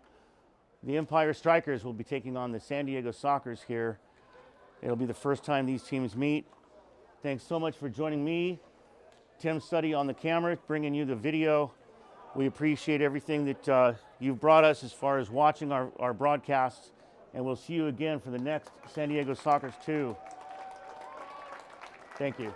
The Empire Strikers will be taking on the San Diego Sockers here. It'll be the first time these teams meet. Thanks so much for joining me, Tim Suddy on the camera, bringing you the video. We appreciate everything that you've brought us as far as watching our broadcasts, and we'll see you again for the next San Diego Sockers 2. Thank you.